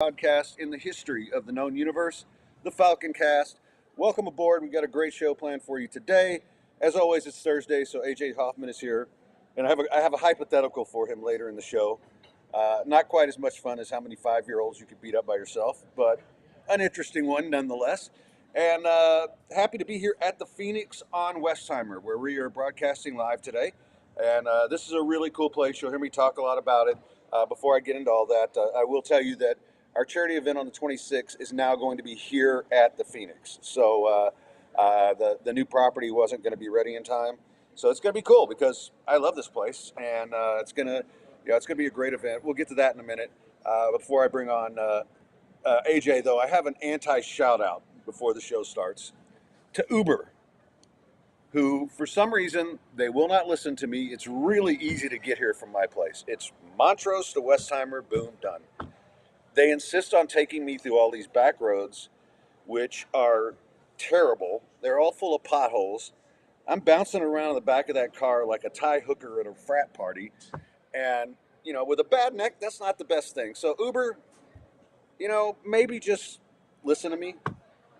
podcast in the history of the known universe, the Falconcast. Welcome aboard. We've got a great show planned for you today. As always, it's Thursday, so AJ Hoffman is here, and I have a hypothetical for him later in the show. Not quite as much fun as how many 5-year-olds you could beat up by yourself, but an interesting one nonetheless. And happy to be here at the Phoenix on Westheimer, where we are broadcasting live today. And this is a really cool place. You'll hear me talk a lot about it. Before I get into all that, I will tell you that our charity event on the 26th is now going to be here at the Phoenix. So the new property wasn't going to be ready in time. So it's going to be cool because I love this place, and it's gonna be a great event. We'll get to that in a minute. Before I bring on AJ, though, I have an anti shout out before the show starts to Uber, who for some reason they will not listen to me. It's really easy to get here from my place. It's Montrose to Westheimer, boom, done. They insist on taking me through all these back roads, which are terrible. They're all full of potholes. I'm bouncing around in the back of that car like a Thai hooker at a frat party. And, with a bad neck, that's not the best thing. So Uber, maybe just listen to me.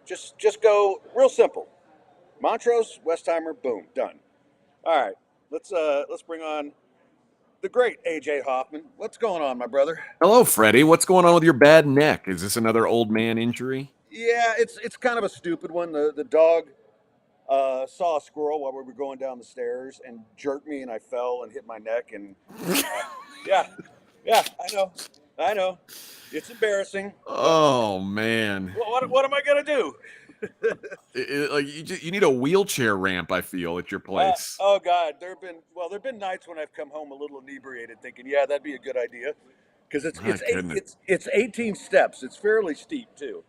Just go real simple. Montrose, Westheimer, boom, done. All right, let's bring on the great AJ Hoffman. What's going on, my brother? Hello, Freddie. What's going on with your bad neck? Is this another old man injury? Yeah, it's kind of a stupid one. The dog saw a squirrel while we were going down the stairs and jerked me, and I fell and hit my neck. And yeah, I know, it's embarrassing. Oh man! What am I gonna do? You need a wheelchair ramp. I feel at your place. Oh God, there've been nights when I've come home a little inebriated, thinking, yeah, that'd be a good idea, because it's 18 steps. It's fairly steep too,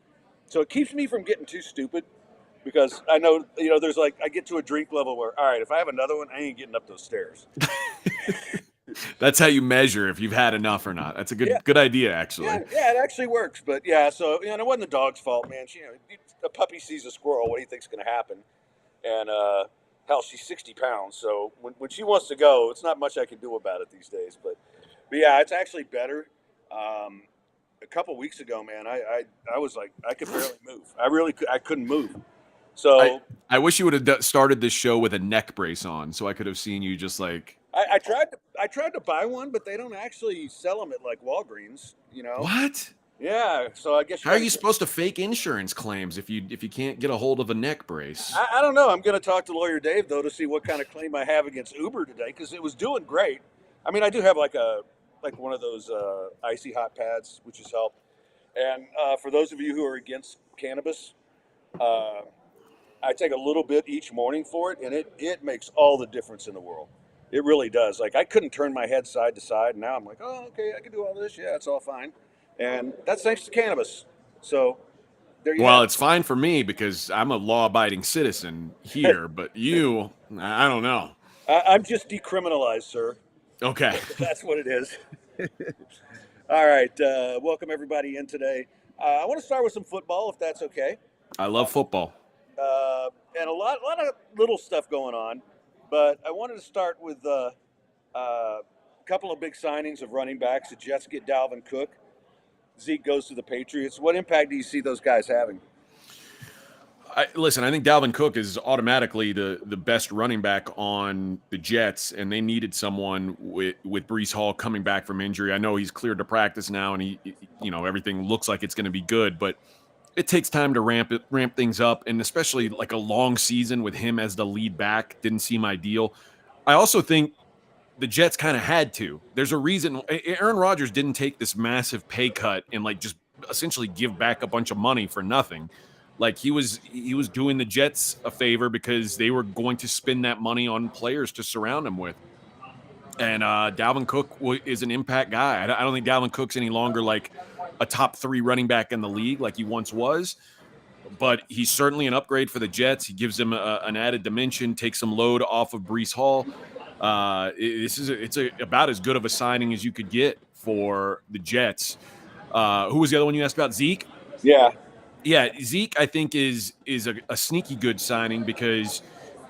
so it keeps me from getting too stupid. Because I know, there's I get to a drink level where, all right, if I have another one, I ain't getting up those stairs. That's how you measure if you've had enough or not. That's a good idea, actually. Yeah, it actually works. But yeah, so it wasn't the dog's fault, man. A puppy sees a squirrel, what do you think's going to happen? And hell, she's 60 pounds, so when she wants to go, it's not much I can do about it these days. But yeah, it's actually better. A couple weeks ago, man, I was like, I could barely move. I couldn't move. So I wish you would have started this show with a neck brace on, so I could have seen you just like. I tried to buy one, but they don't actually sell them at Walgreens. What? Yeah. So I guess. How are you supposed to fake insurance claims if you can't get a hold of a neck brace? I don't know. I'm going to talk to lawyer Dave though to see what kind of claim I have against Uber today, because it was doing great. I mean, I do have like one of those icy hot pads, which has helped. And for those of you who are against cannabis. I take a little bit each morning for it, and it makes all the difference in the world. It really does. I couldn't turn my head side to side, and now I'm like, oh, okay, I can do all this. Yeah, it's all fine. And that's thanks to cannabis. So there you go. Well, it's fine for me because I'm a law-abiding citizen here, but you, I don't know. I'm just decriminalized, sir. Okay. That's what it is. All right. Welcome, everybody, in today. I want to start with some football, if that's okay. I love football. And a lot of little stuff going on, but I wanted to start with a couple of big signings of running backs. The Jets get Dalvin Cook. Zeke goes to the Patriots. What impact do you see those guys having? I think Dalvin Cook is automatically the best running back on the Jets, and they needed someone with Breece Hall coming back from injury. I know he's cleared to practice now, and everything looks like it's going to be good, but it takes time to ramp things up, and especially like a long season with him as the lead back didn't seem ideal. I also think the Jets kind of had to. There's a reason Aaron Rodgers didn't take this massive pay cut and just essentially give back a bunch of money for nothing. He was doing the Jets a favor because they were going to spend that money on players to surround him with. And Dalvin Cook is an impact guy. I don't think Dalvin Cook's any longer a top 3 running back in the league like he once was, but he's certainly an upgrade for the Jets. He gives them an added dimension, takes some load off of Breece Hall. It's about as good of a signing as you could get for the Jets. Who was the other one you asked about? Zeke? Yeah, Zeke I think is a sneaky good signing because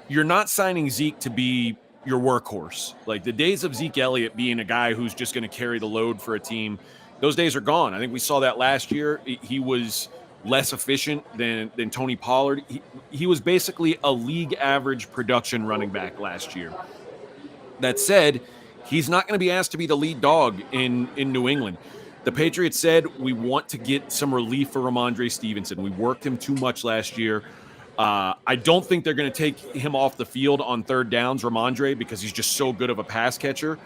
you're not signing Zeke to be your workhorse. The days of Zeke Elliott being a guy who's just going to carry the load for a team Those days are gone. I think we saw that last year. He was less efficient than Tony Pollard. He was basically a league average production running back last year. That said, he's not going to be asked to be the lead dog in New England. The Patriots said, we want to get some relief for Ramondre Stevenson. We worked him too much last year. I don't think they're going to take him off the field on third downs, Ramondre, because he's just so good of a pass catcher.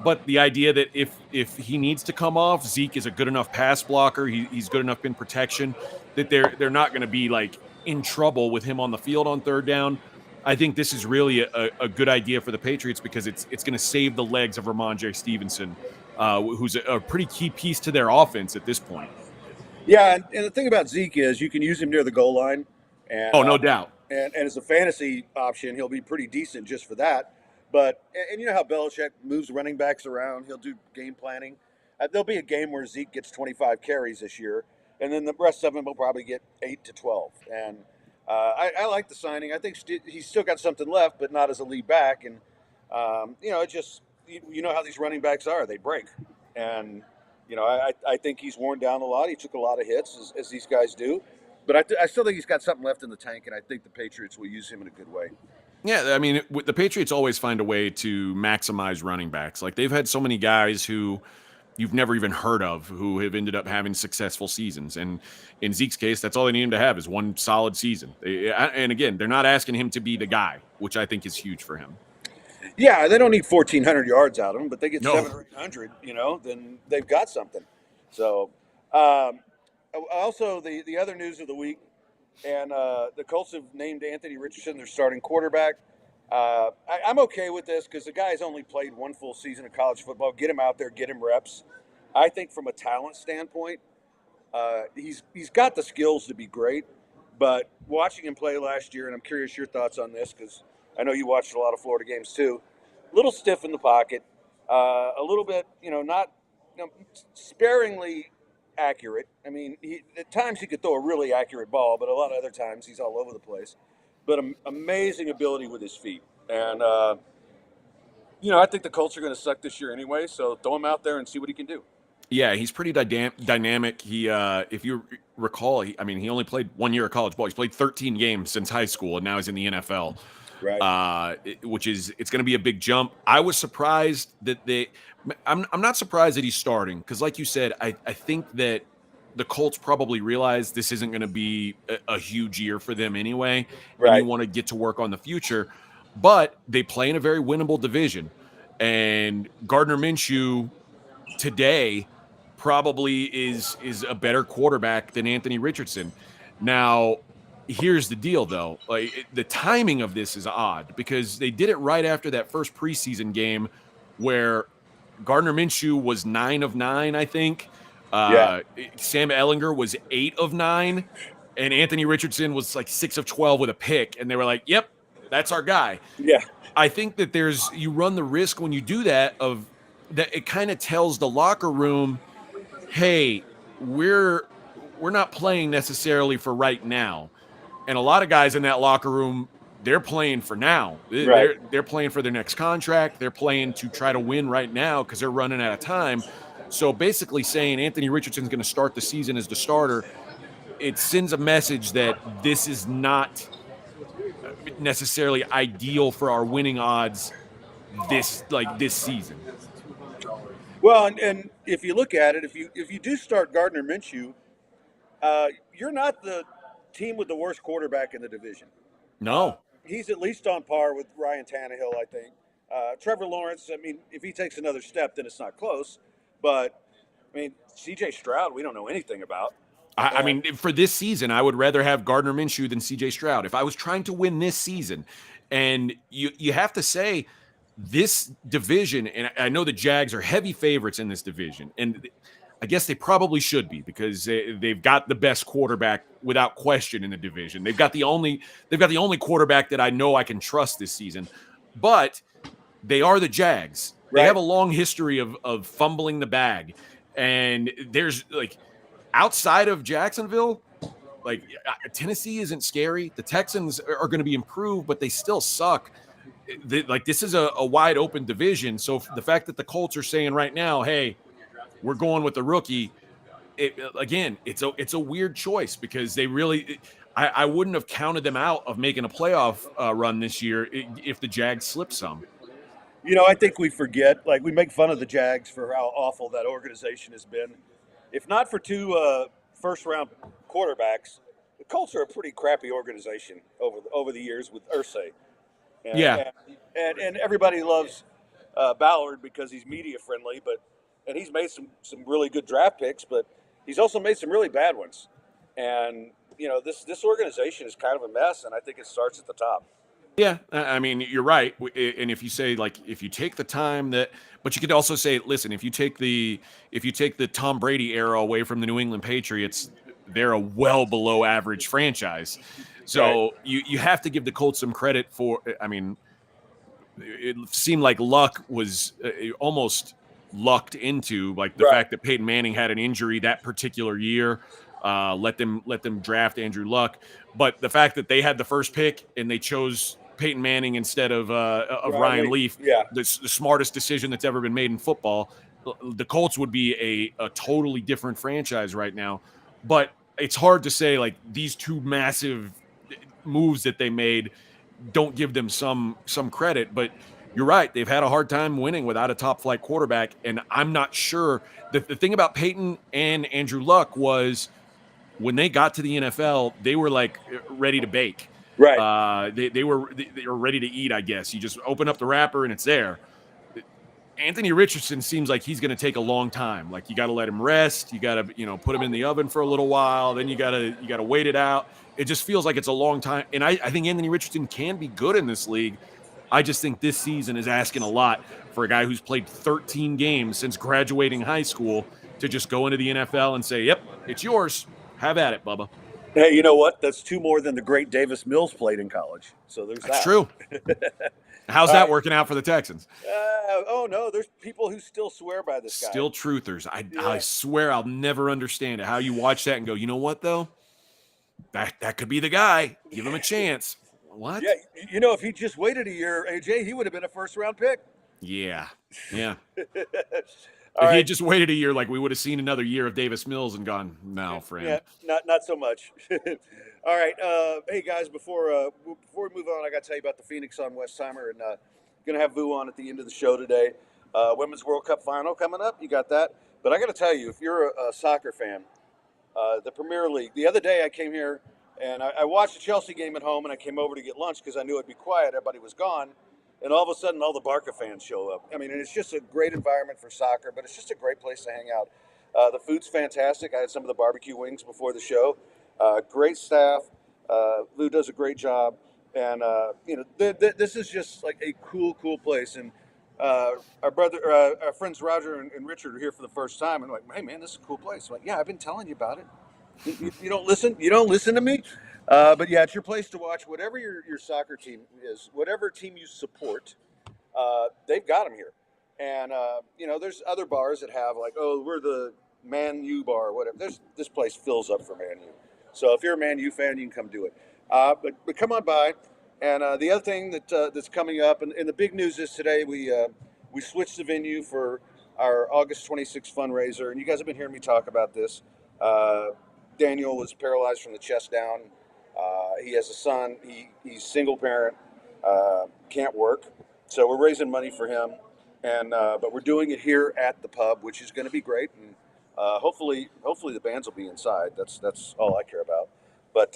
But the idea that if he needs to come off, Zeke is a good enough pass blocker. He's good enough in protection that they're not going to be like in trouble with him on the field on third down. I think this is really a good idea for the Patriots because it's going to save the legs of Ramondre Stevenson, who's a pretty key piece to their offense at this point. Yeah, and the thing about Zeke is you can use him near the goal line. And, oh, no doubt. And as a fantasy option, he'll be pretty decent just for that. But and you know how Belichick moves running backs around. He'll do game planning. There'll be a game where Zeke gets 25 carries this year, and then the rest of them will probably get 8 to 12. And I like the signing. I think he's still got something left, but not as a lead back. And it just you know how these running backs are. They break. And I think he's worn down a lot. He took a lot of hits, as these guys do. But I still think he's got something left in the tank, and I think the Patriots will use him in a good way. Yeah, I mean, the Patriots always find a way to maximize running backs. Like, they've had so many guys who you've never even heard of who have ended up having successful seasons. And in Zeke's case, that's all they need him to have is one solid season. And again, they're not asking him to be the guy, which I think is huge for him. Yeah, they don't need 1,400 yards out of him, but they get 700 or 800, then they've got something. So, also, the other news of the week, and the Colts have named Anthony Richardson their starting quarterback. I'm okay with this because the guy's only played one full season of college football. Get him out there, get him reps. I think from a talent standpoint, he's got the skills to be great. But watching him play last year, and I'm curious your thoughts on this because I know you watched a lot of Florida games too. A little stiff in the pocket, a little bit, not sparingly accurate. I mean, at times he could throw a really accurate ball, but a lot of other times he's all over the place. But amazing ability with his feet. And, I think the Colts are going to suck this year anyway, so throw him out there and see what he can do. Yeah, he's pretty dynamic. He, if you recall, he only played 1 year of college ball. He's played 13 games since high school, and now he's in the NFL. Right. It's going to be a big jump. I was surprised that I'm not surprised that he's starting because, like you said, I think that the Colts probably realize this isn't going to be a huge year for them anyway. Right. And you want to get to work on the future, but they play in a very winnable division, and Gardner Minshew today probably is a better quarterback than Anthony Richardson. Now, here's the deal, though. The timing of this is odd because they did it right after that first preseason game where Gardner Minshew was 9 of 9, I think. Sam Ehlinger was 8 of 9, and Anthony Richardson was like 6 of 12 with a pick, and they were like, "Yep, that's our guy." Yeah, I think that you run the risk when you do that that it kind of tells the locker room, "Hey, we're not playing necessarily for right now." And a lot of guys in that locker room, they're playing for now. Right. They're playing for their next contract. They're playing to try to win right now because they're running out of time. So basically saying Anthony Richardson's going to start the season as the starter, it sends a message that this is not necessarily ideal for our winning odds this season. Well, and if you look at it, if you do start Gardner Minshew, you're not the team with the worst quarterback in the division. No. He's at least on par with Ryan Tannehill, I think. Trevor Lawrence, if he takes another step, then it's not close. But, C.J. Stroud, we don't know anything about. For this season, I would rather have Gardner Minshew than C.J. Stroud. If I was trying to win this season, and you have to say this division, and I know the Jags are heavy favorites in this division, and I guess they probably should be because they've got the best quarterback without question in the division. They've got the only quarterback that I know I can trust this season, but they are the Jags. They have a long history of fumbling the bag, and there's outside of Jacksonville, Tennessee isn't scary. The Texans are going to be improved, but they still suck. This is a wide open division. So the fact that the Colts are saying right now, hey, we're going with the rookie. Again, it's a weird choice because they really. I wouldn't have counted them out of making a playoff run this year if the Jags slipped some. I think we forget, like, we make fun of the Jags for how awful that organization has been. If not for two first round quarterbacks, the Colts are a pretty crappy organization over the years with Irsay. Yeah, And everybody loves Ballard because he's media friendly, and he's made some really good draft picks, but he's also made some really bad ones. And this organization is kind of a mess, and I think it starts at the top. yeah. I mean, you're right. And if you say like if you take the time that, but you could also say, listen, if you take the Tom Brady era away from the New England Patriots, they're a well below average franchise. Right. So you have to give the Colts some credit for. I mean, it seemed like luck was almost lucked into, like the Right. fact that Peyton Manning had an injury that particular year. Let them draft Andrew Luck, but the fact that they had the first pick and they chose Peyton Manning instead of Ryan Leaf, Yeah. the smartest decision that's ever been made in football. The Colts would be a totally different franchise right now, but it's hard to say like these two massive moves that they made don't give them some credit, but you're right. They've had a hard time winning without a top flight quarterback. And I'm not sure that the thing about Peyton and Andrew Luck was when they got to the NFL, they were like ready to bake. Right. They were ready to eat, I guess. You just open up the wrapper and it's there. Anthony Richardson seems like he's going to take a long time. Like you got to let him rest. You got to, put him in the oven for a little while. Then you got to wait it out. It just feels like it's a long time. And I think Anthony Richardson can be good in this league. I just think this season is asking a lot for a guy who's played 13 games since graduating high school to just go into the NFL and say, "Yep, it's yours. Have at it, Bubba." Hey, you know what? That's two more than the great Davis Mills played in college. So there's That's that. true. How's All that right. working out for the Texans? Oh no, there's people who still swear by this guy. Still truthers. I Yeah. swear I'll never understand it. How you watch that and go, you know what though? That could be the guy. Give him a chance. What? Yeah, if he just waited a year, AJ, he would have been a first round pick. Yeah. Yeah. All If he right. had just waited a year, like we would have seen another year of Davis Mills and gone, no, friend. Yeah, not so much. All right, hey guys, before we move on, I got to tell you about the Phoenix on Westheimer, and gonna have Vu on at the end of the show today. Women's World Cup final coming up. You got that, but I got to tell you, if you're a soccer fan, the Premier League. The other day, I came here and I watched the Chelsea game at home, and I came over to get lunch because I knew it'd be quiet. Everybody was gone. And all of a sudden, all the Barca fans show up. I mean, and it's just a great environment for soccer, but it's just a great place to hang out. The food's fantastic. I had some of the barbecue wings before the show. Great staff. Lou does a great job. And, this is just like a cool place. And our friends Roger and Richard are here for the first time. And I'm like, hey, man, this is a cool place. I'm like, yeah, I've been telling you about it. You don't listen? You don't listen to me? But yeah, it's your place to watch. Whatever your soccer team is, whatever team you support, they've got them here. And there's other bars that have like, oh, we're the Man U bar or whatever. This place fills up for Man U. So if you're a Man U fan, you can come do it. But come on by. And the other thing that's coming up, and the big news is today we switched the venue for our August 26th fundraiser, and you guys have been hearing me talk about this. Daniel was paralyzed from the chest down. He has a son. He's single parent, can't work. So we're raising money for him, and but we're doing it here at the pub, which is going to be great. And hopefully the bands will be inside. That's all I care about. But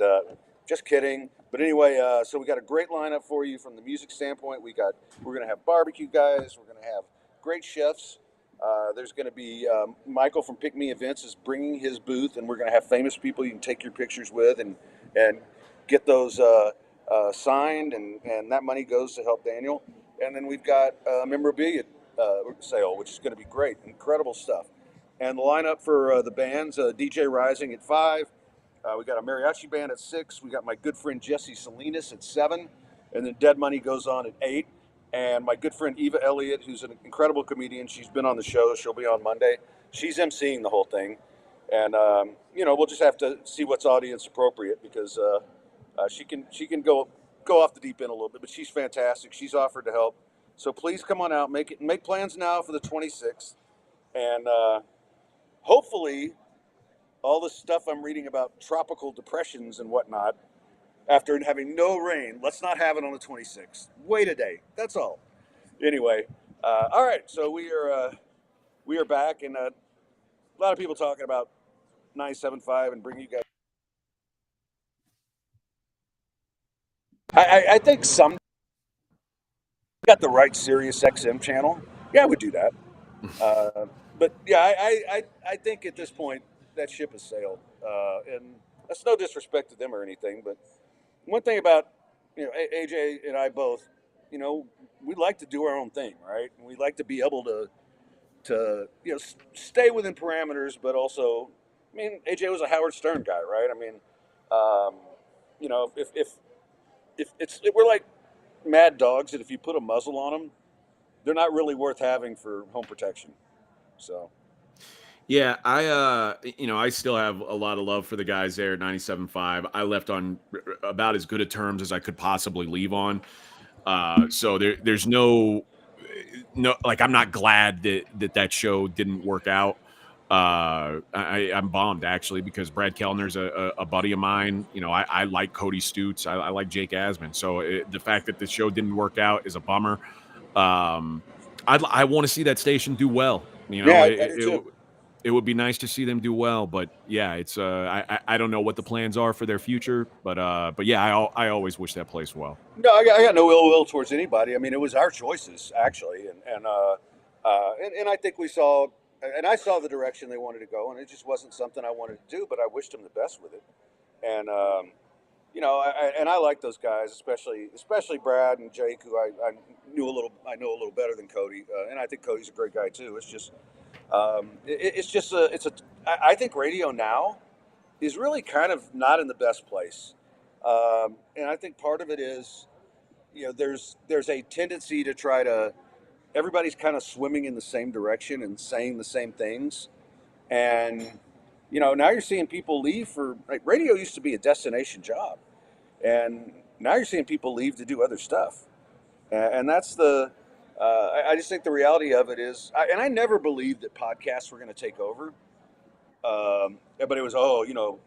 just kidding. But anyway, so we got a great lineup for you from the music standpoint. We're going to have barbecue guys. We're going to have great chefs. There's going to be Michael from Pick Me Events is bringing his booth, and we're going to have famous people you can take your pictures with and get those signed, and that money goes to help Daniel. And then we've got memorabilia sale, which is going to be great, incredible stuff. And the lineup for the bands: DJ Rising at 5. We got a mariachi band at 6. We got my good friend Jesse Salinas at 7, and then Dead Money goes on at 8. And my good friend Eva Elliott, who's an incredible comedian, she's been on the show. She'll be on Monday. She's emceeing the whole thing, and we'll just have to see what's audience appropriate because she can go off the deep end a little bit, but she's fantastic. She's offered to help, so please come on out, make plans now for the 26th, and hopefully all the stuff I'm reading about tropical depressions and whatnot, after having no rain, let's not have it on the 26th. Wait a day. That's all. Anyway, all right. So we are back, and a lot of people talking about 97.5 and bring you guys. I think some got the right Sirius XM channel. Yeah, I would do that. But yeah, I think at this point that ship has sailed, and that's no disrespect to them or anything. But one thing about AJ and I both, we like to do our own thing, right? And we like to be able to stay within parameters, but also, I mean, AJ was a Howard Stern guy, right? I mean, um, if we're like mad dogs that if you put a muzzle on them, they're not really worth having for home protection. So Yeah, I still have a lot of love for the guys there at 97.5. I left on about as good of terms as I could possibly leave on. So there's no, like, I'm not glad that show didn't work out. I'm bummed actually because Brad Kellner's a buddy of mine. I like Cody Stutes. I like Jake Asman. So the fact that the show didn't work out is a bummer. I want to see that station do well. yeah, I do too. It would be nice to see them do well, but yeah, it's I don't know what the plans are for their future, but yeah, I always wish that place well. No, I got no ill will towards anybody. I mean, it was our choices actually, and I think we saw, and I saw the direction they wanted to go, and it just wasn't something I wanted to do. But I wished them the best with it, and and I like those guys, especially Brad and Jake, who I know a little better than Cody, and I think Cody's a great guy too. It's just it's just I think radio now is really kind of not in the best place. And I think part of it is, there's a tendency to try to, everybody's kind of swimming in the same direction and saying the same things. And, now you're seeing people leave for, like, radio used to be a destination job. And now you're seeing people leave to do other stuff. And that's I just think the reality of it is, and I never believed that podcasts were going to take over. Everybody was, the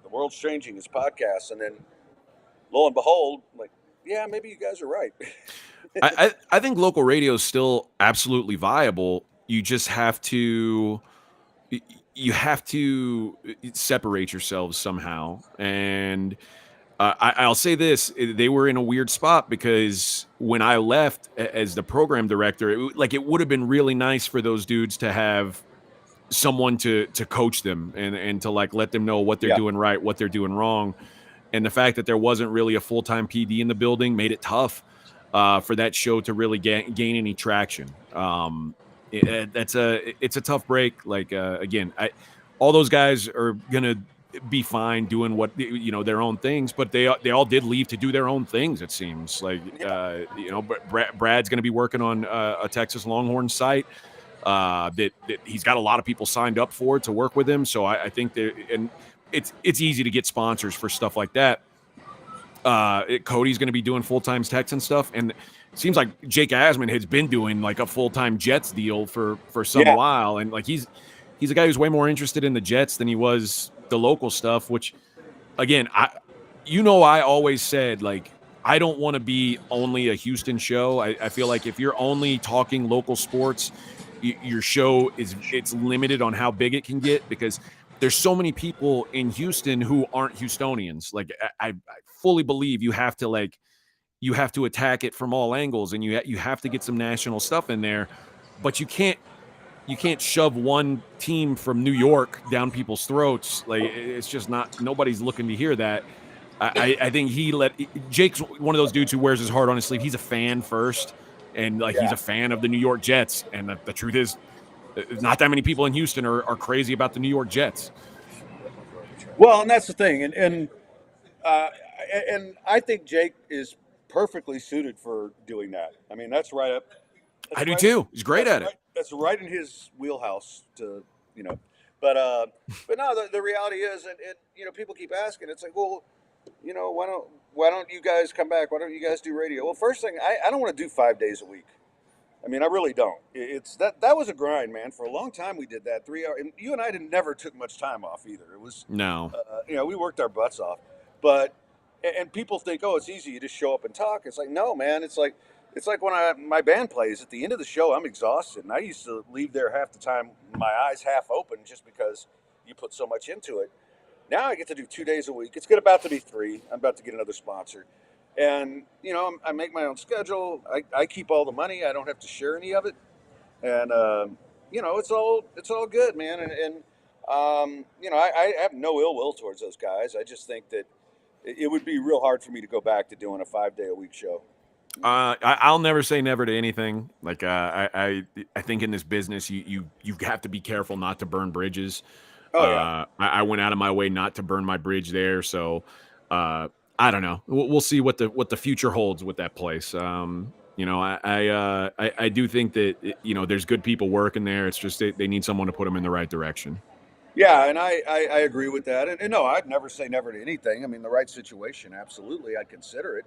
world's changing, it's podcasts. And then lo and behold, like, yeah, maybe you guys are right. I think local radio is still absolutely viable. You just have to separate yourselves somehow. And I'll say this: they were in a weird spot because when I left as the program director, it would have been really nice for those dudes to have someone to coach them and to let them know what they're Yeah. doing right, what they're doing wrong. And the fact that there wasn't really a full-time PD in the building made it tough for that show to really gain any traction. It's a tough break. Again, all those guys are gonna be fine doing what their own things, but they all did leave to do their own things. It seems like but Brad's gonna be working on a Texas Longhorn site that he's got a lot of people signed up for to work with him. So I think and it's easy to get sponsors for stuff like that. Cody's going to be doing full-time Texan stuff, and it seems like Jake Asman has been doing like a full-time Jets deal for some while, and he's a guy who's way more interested in the Jets than he was the local stuff. Which, again, I always said, I don't want to be only a Houston show. I feel like if you're only talking local sports, your show it's limited on how big it can get because there's so many people in Houston who aren't Houstonians. I fully believe you have to attack it from all angles, and you have to get some national stuff in there, but you can't shove one team from New York down people's throats. It's just nobody's looking to hear that. I think Jake's one of those dudes who wears his heart on his sleeve. He's a fan first, and he's a fan of the New York Jets. And the truth is, not that many people in Houston are crazy about the New York Jets. Well, and that's the thing, and I think Jake is perfectly suited for doing that. I mean, that's right up. I do too. He's great at it. That's right in his wheelhouse but no, the reality is, and people keep asking. It's like, well, why don't you guys come back? Why don't you guys do radio? Well, first thing, I don't want to do 5 days a week. I mean, I really don't. It's that was a grind, man. For a long time, we did that 3 hour. And you and I didn't never took much time off either. It was, No. we worked our butts off. But and people think, oh, it's easy. You just show up and talk. It's like, no, man. It's like when my band plays. At the end of the show, I'm exhausted, and I used to leave there half the time, my eyes half open, just because you put so much into it. Now I get to do 2 days a week. It's about to be three. I'm about to get another sponsor, and I make my own schedule. I keep all the money. I don't have to share any of it, and it's all good, man. I have no ill will towards those guys. I just think that it would be real hard for me to go back to doing a 5 day a week show. I'll never say never to anything. Like I think in this business, you have to be careful not to burn bridges. Oh yeah. I went out of my way not to burn my bridge there, so I don't know. We'll see what the future holds with that place. I do think that there's good people working there. It's just they need someone to put them in the right direction. Yeah, and I agree with that. And no, I'd never say never to anything. I mean, the right situation, absolutely, I'd consider it.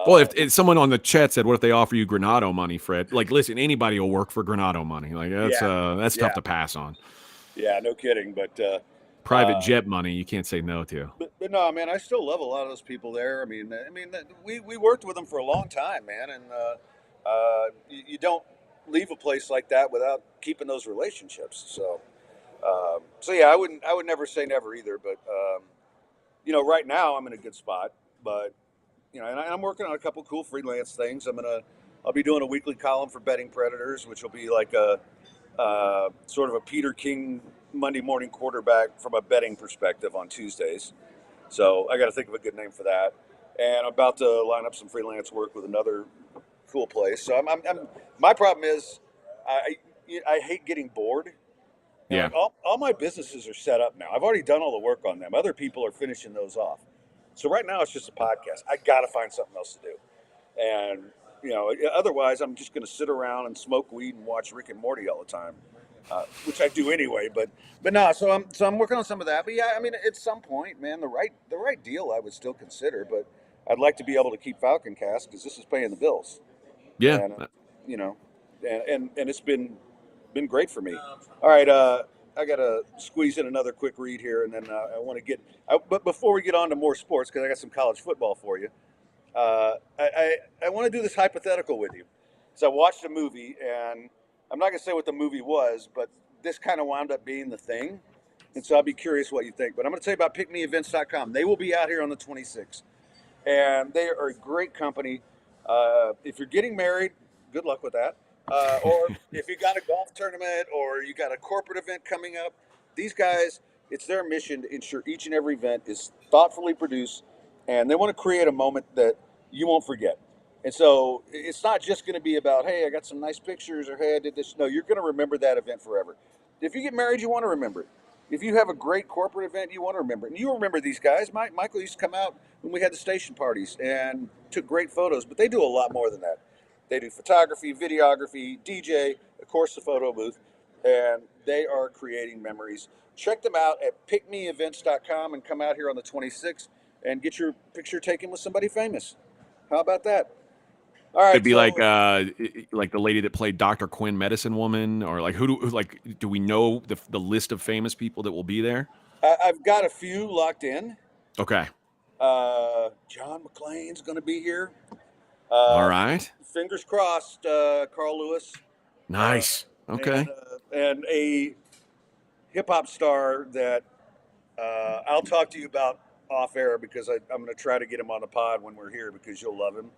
Well, Uh, if someone on the chat said, "What if they offer you Granado money, Fred?" Like, listen, anybody will work for Granado money. Like yeah, that's tough yeah, to pass on. yeah, no kidding. Private Uh, jet money, you can't say no to. but no, man, I still love a lot of those people there. We worked with them for a long time, man, and you don't leave a place like that without keeping those relationships. So yeah, I would never say never either. But right now I'm in a good spot. But and I'm working on a couple cool freelance things. I'll be doing a weekly column for Betting Predators, which will be like a sort of a Peter King Monday morning quarterback from a betting perspective on Tuesdays. So I got to think of a good name for that. And I'm about to line up some freelance work with another cool place. So my problem is I I hate getting bored. Yeah. Like all my businesses are set up now. I've already done all the work on them. Other people are finishing those off. So right now it's just a podcast. I got to find something else to do. And otherwise I'm just going to sit around and smoke weed and watch Rick and Morty all the time, which I do anyway. But no, so I'm working on some of that. But yeah, I mean, at some point, man, the right deal I would still consider. But I'd like to be able to keep Falconcast because this is paying the bills, Yeah. and you know, and it's been great for me. All right, I gotta squeeze in another quick read here, and then I want to get. But before we get on to more sports, because I got some college football for you, I want to do this hypothetical with you. So I watched a movie, and I'm not gonna say what the movie was, but this kind of wound up being the thing, and so I'll be curious what you think. But I'm gonna tell you about PickMeEvents.com. They will be out here on the 26th, and they are a great company. If you're getting married, good luck with that. Or if you got a golf tournament or you got a corporate event coming up, these guys, it's their mission to ensure each and every event is thoughtfully produced, and they want to create a moment that you won't forget. And so it's not just going to be about, hey, I got some nice pictures, or hey, I did this. No, you're going to remember that event forever. If you get married, you want to remember it. If you have a great corporate event, you want to remember it. And you remember these guys. Michael used to come out when we had the station parties and took great photos, but they do a lot more than that. They do photography, videography, DJ, of course, the photo booth, and they are creating memories. Check them out at pickmeevents.com and come out here on the 26th and get your picture taken with somebody famous. How about that? All It'd right, be so like the lady that played Dr. Quinn, Medicine Woman, or like do we know the list of famous people that will be there? I've got a few locked in. Okay. John McClane's going to be here. All Uh, right. Fingers crossed, Carl Lewis, uh, Nice. Okay. and a hip hop star that I'll talk to you about off air because I'm going to try to get him on the pod when we're here because you'll love him.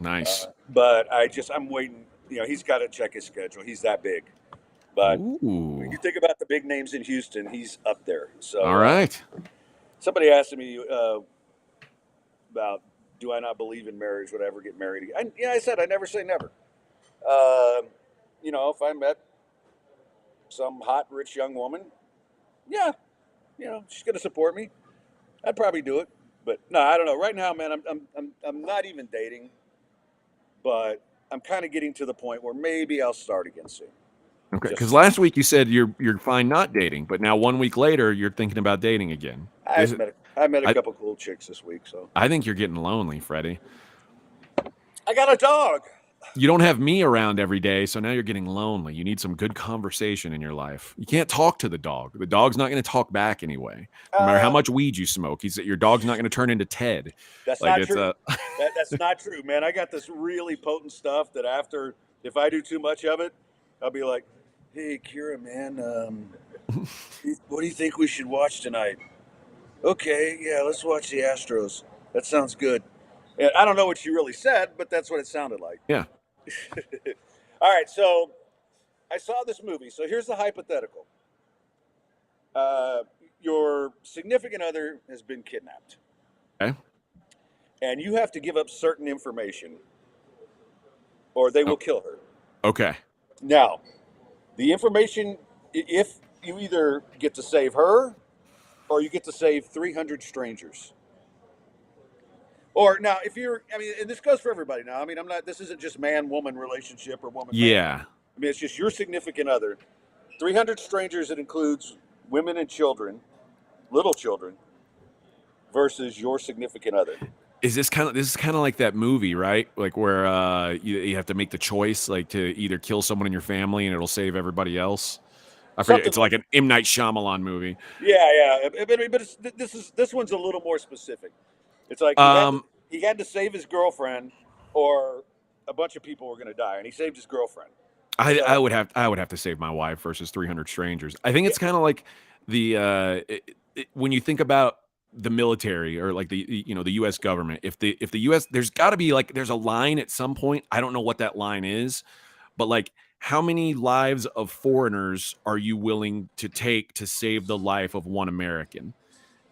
Nice. But I'm waiting. He's got to check his schedule. He's that big. But Ooh. you think about the big names in Houston, he's up there. So All right. somebody asked me about do I not believe in marriage? Would I ever get married again? I said I never say never. If I met some hot, rich young woman, yeah, she's gonna support me. I'd probably do it. But no, I don't know. Right now, man, I'm not even dating, but I'm kind of getting to the point where maybe I'll start again soon. Okay. Just Because last week you said you're fine not dating, but now 1 week later you're thinking about dating again. I met a I couple cool chicks this week, so I think you're getting lonely, Freddie. I got a dog. You don't have me around every day, so now you're getting lonely. You need some good conversation in your life. You can't talk to the dog. The dog's not going to talk back anyway. No matter how Uh, much weed you smoke, your dog's not going to turn into Ted. that's Like not it's true. a That's not true, man. I got this really potent stuff that after, if I do too much of it, I'll be like, "Hey, Kira, man, what do you think we should watch tonight?" Okay, yeah, let's watch the Astros. That sounds good. And I don't know what she really said, but that's what it sounded like. yeah. All right, so I saw this movie. So here's the hypothetical: uh, your significant other has been kidnapped, Okay. and you have to give up certain information, or they Oh, will kill her. okay. Now, the information, if you either get to save her, or you get to save 300 strangers. Or now, if you're, I mean, and this goes for everybody now. I mean, I'm not, this isn't just man woman relationship or woman man. Yeah. I mean, it's just your significant other. 300 strangers, it includes women and children, little children, versus your significant other. This is kind of like that movie, right? Like where you have to make the choice, like to either kill someone in your family and it'll save everybody else. I forget. Something It's like like, an M. Night Shyamalan movie. yeah. But this one's a little more specific. It's like Um, he had to save his girlfriend, or a bunch of people were going to die, and he saved his girlfriend. I So would have to save my wife versus 300 strangers. I think yeah, it's kind of like the when you think about the military or like the U.S. government. If the U.S. there's got to be like there's a line at some point. I don't know what that line is, but like how many lives of foreigners are you willing to take to save the life of one American?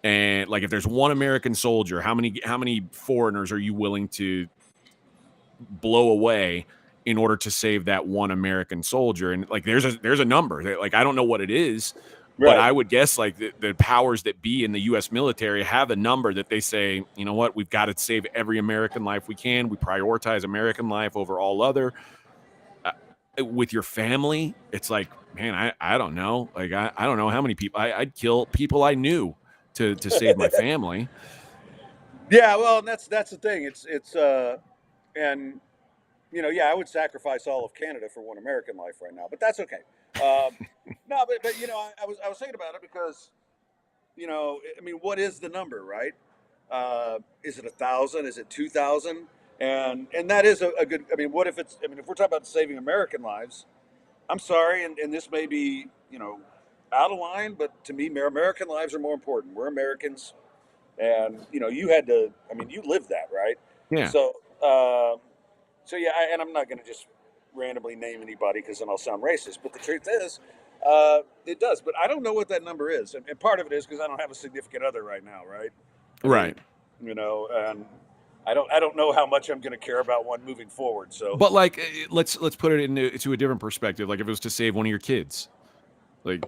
And like if there's one American soldier, how many foreigners are you willing to blow away in order to save that one American soldier? And like there's a number that like I don't know what it is, but right. I would guess like the powers that be in the US military have a number that they say, you know what, we've got to save every American life we can. We prioritize American life over all other. With your family, it's like, man, I don't know. Like I don't know how many people I'd kill people I knew to save my family. Yeah, well, and that's the thing. And yeah, I would sacrifice all of Canada for one American life right now, but that's okay. Um, no, but I was thinking about it because I mean, what is the number, right? Is it 1,000? Is it 2,000? And that is a good. I mean, what if it's? I mean, if we're talking about saving American lives, I'm sorry, and this may be out of line, but to me, American lives are more important. We're Americans, and you had to. I mean, you lived that, right? Yeah. So, so yeah, and I'm not going to just randomly name anybody because then I'll sound racist. But the truth is, it does. But I don't know what that number is, and part of it is because I don't have a significant other right now, right? I mean, Right. and I don't know how much I'm going to care about one moving forward. So But like, let's put it into a different perspective. Like, if it was to save one of your kids, like,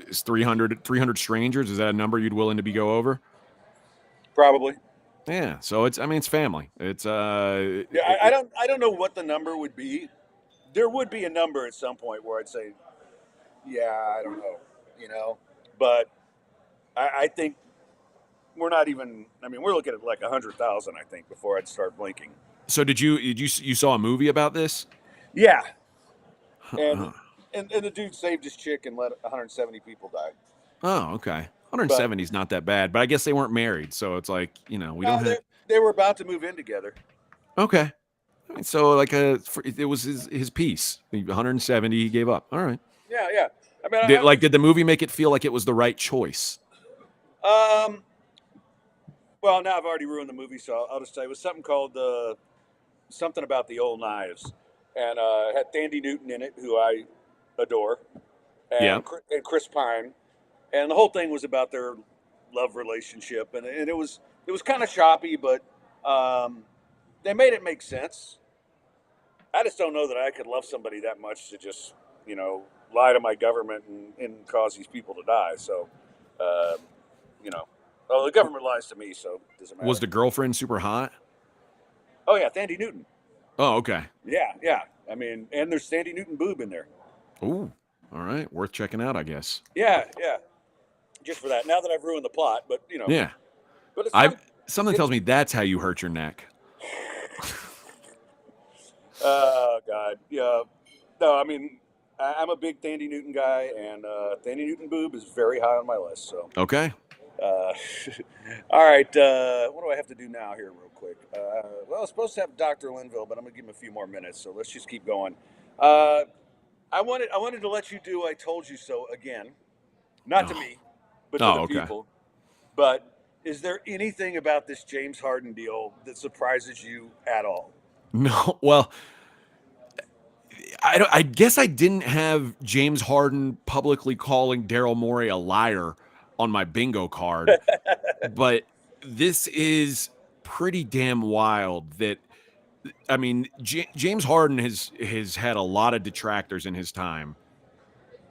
is 300 strangers? Is that a number you'd willing to go over? probably, Yeah. So I mean, it's family. It's yeah. I don't know what the number would be. There would be a number at some point where I'd say, yeah, I don't know, but I think we're not even. I mean, we're looking at like 100,000. I think before I'd start blinking. So you saw a movie about this? Yeah, and and the dude saved his chick and let 170 people die. Oh, okay. But 170 is not that bad, but I guess they weren't married, so it's like we no, don't they have. they were about to move in together. Okay. I mean, so like it was his piece. 170 he gave up. All right. Yeah. I mean, Did the movie make it feel like it was the right choice? um. Well, now I've already ruined the movie, so I'll just tell you. It was something called something about the old knives, and it had Thandie Newton in it, who I adore, Yeah. and Chris Pine, and the whole thing was about their love relationship, and it was kind of choppy, but they made it make sense. I just don't know that I could love somebody that much to just lie to my government and cause these people to die. So, um, well, the government lies to me, so it doesn't Was matter. the girlfriend super hot? Oh yeah, Thandie Newton. Oh, okay. Yeah. I mean, and there's Thandie Newton boob in there. Ooh. All right. Worth checking out, I guess. Yeah. Just for that. Now that I've ruined the plot, but Yeah. but it's I fun. something It, tells me that's how you hurt your neck. Oh God, yeah. No, I mean, I'm a big Thandie Newton guy, and Thandie Newton boob is very high on my list. So, Okay. uh, all right, what do I have to do now here, real quick? Well, I was supposed to have Dr. Linville, but I'm gonna give him a few more minutes. So let's just keep going. Uh, I wanted to let you do "I Told You So" again, not to Oh. me, but to Oh, the okay. people. But is there anything about this James Harden deal that surprises you at all? No, well, I guess I didn't have James Harden publicly calling Daryl Morey a liar on my bingo card, but this is pretty damn wild that I mean, James Harden has had a lot of detractors in his time.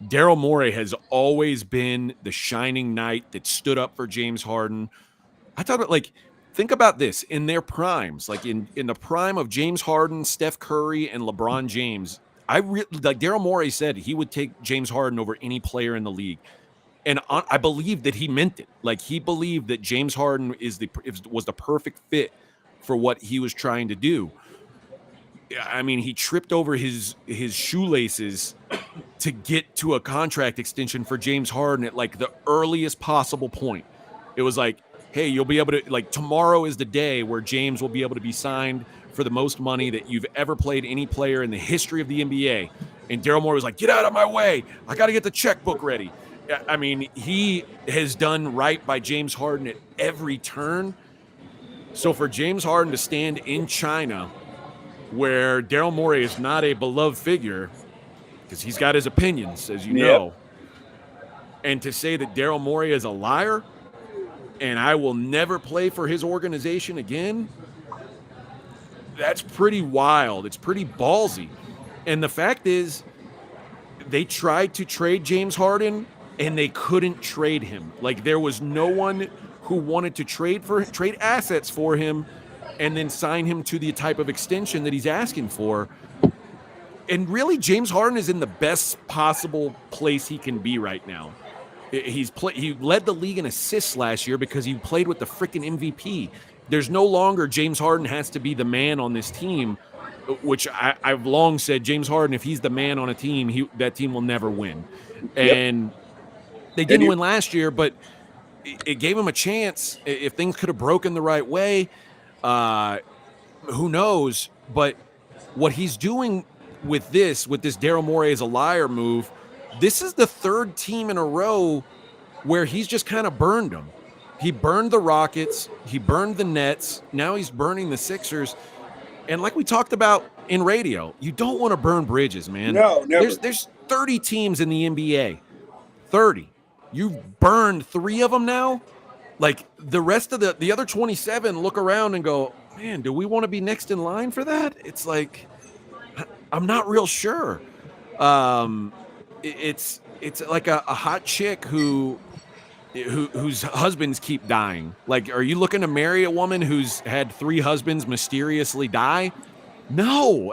Daryl Morey has always been the shining knight that stood up for James Harden. I thought, like, think about this in their primes, like in the prime of James Harden, Steph Curry, and LeBron James. Like Daryl Morey said, he would take James Harden over any player in the league, and I believe that he meant it. Like he believed that James Harden was the perfect fit for what he was trying to do. I mean, he tripped over his shoelaces to get to a contract extension for James Harden at like the earliest possible point. It was like, hey, you'll be able to, like, tomorrow is the day where James will be able to be signed for the most money that you've ever played any player in the history of the NBA. And Daryl Morey was like, get out of my way. I got to get the checkbook ready. I mean, he has done right by James Harden at every turn. So for James Harden to stand in China, where Daryl Morey is not a beloved figure, because he's got his opinions, as you Yep. know, and to say that Daryl Morey is a liar and I will never play for his organization again, that's pretty wild. It's pretty ballsy. And the fact is, they tried to trade James Harden and they couldn't trade him. Like there was no one who wanted to trade assets for him and then sign him to the type of extension that he's asking for. And really, James Harden is in the best possible place he can be right now. He led the league in assists last year because he played with the freaking MVP. There's no longer James Harden has to be the man on this team, which I've long said James Harden, if he's the man on a team, that team will never win. Yep. And they didn't win last year, but it gave him a chance. If things could have broken the right way, who knows? But what he's doing with this Daryl Morey as a liar move, this is the third team in a row where he's just kind of burned them. He burned the Rockets. He burned the Nets. Now he's burning the Sixers. And like we talked about in radio, you don't want to burn bridges, man. No, never. There's 30 teams in the NBA. 30. You've burned 3 of them now. Like the rest of the other 27 look around and go, man, do we want to be next in line for that? It's like, I'm not real sure. It's like a hot chick whose husbands keep dying. Like, are you looking to marry a woman who's had 3 husbands mysteriously die? No,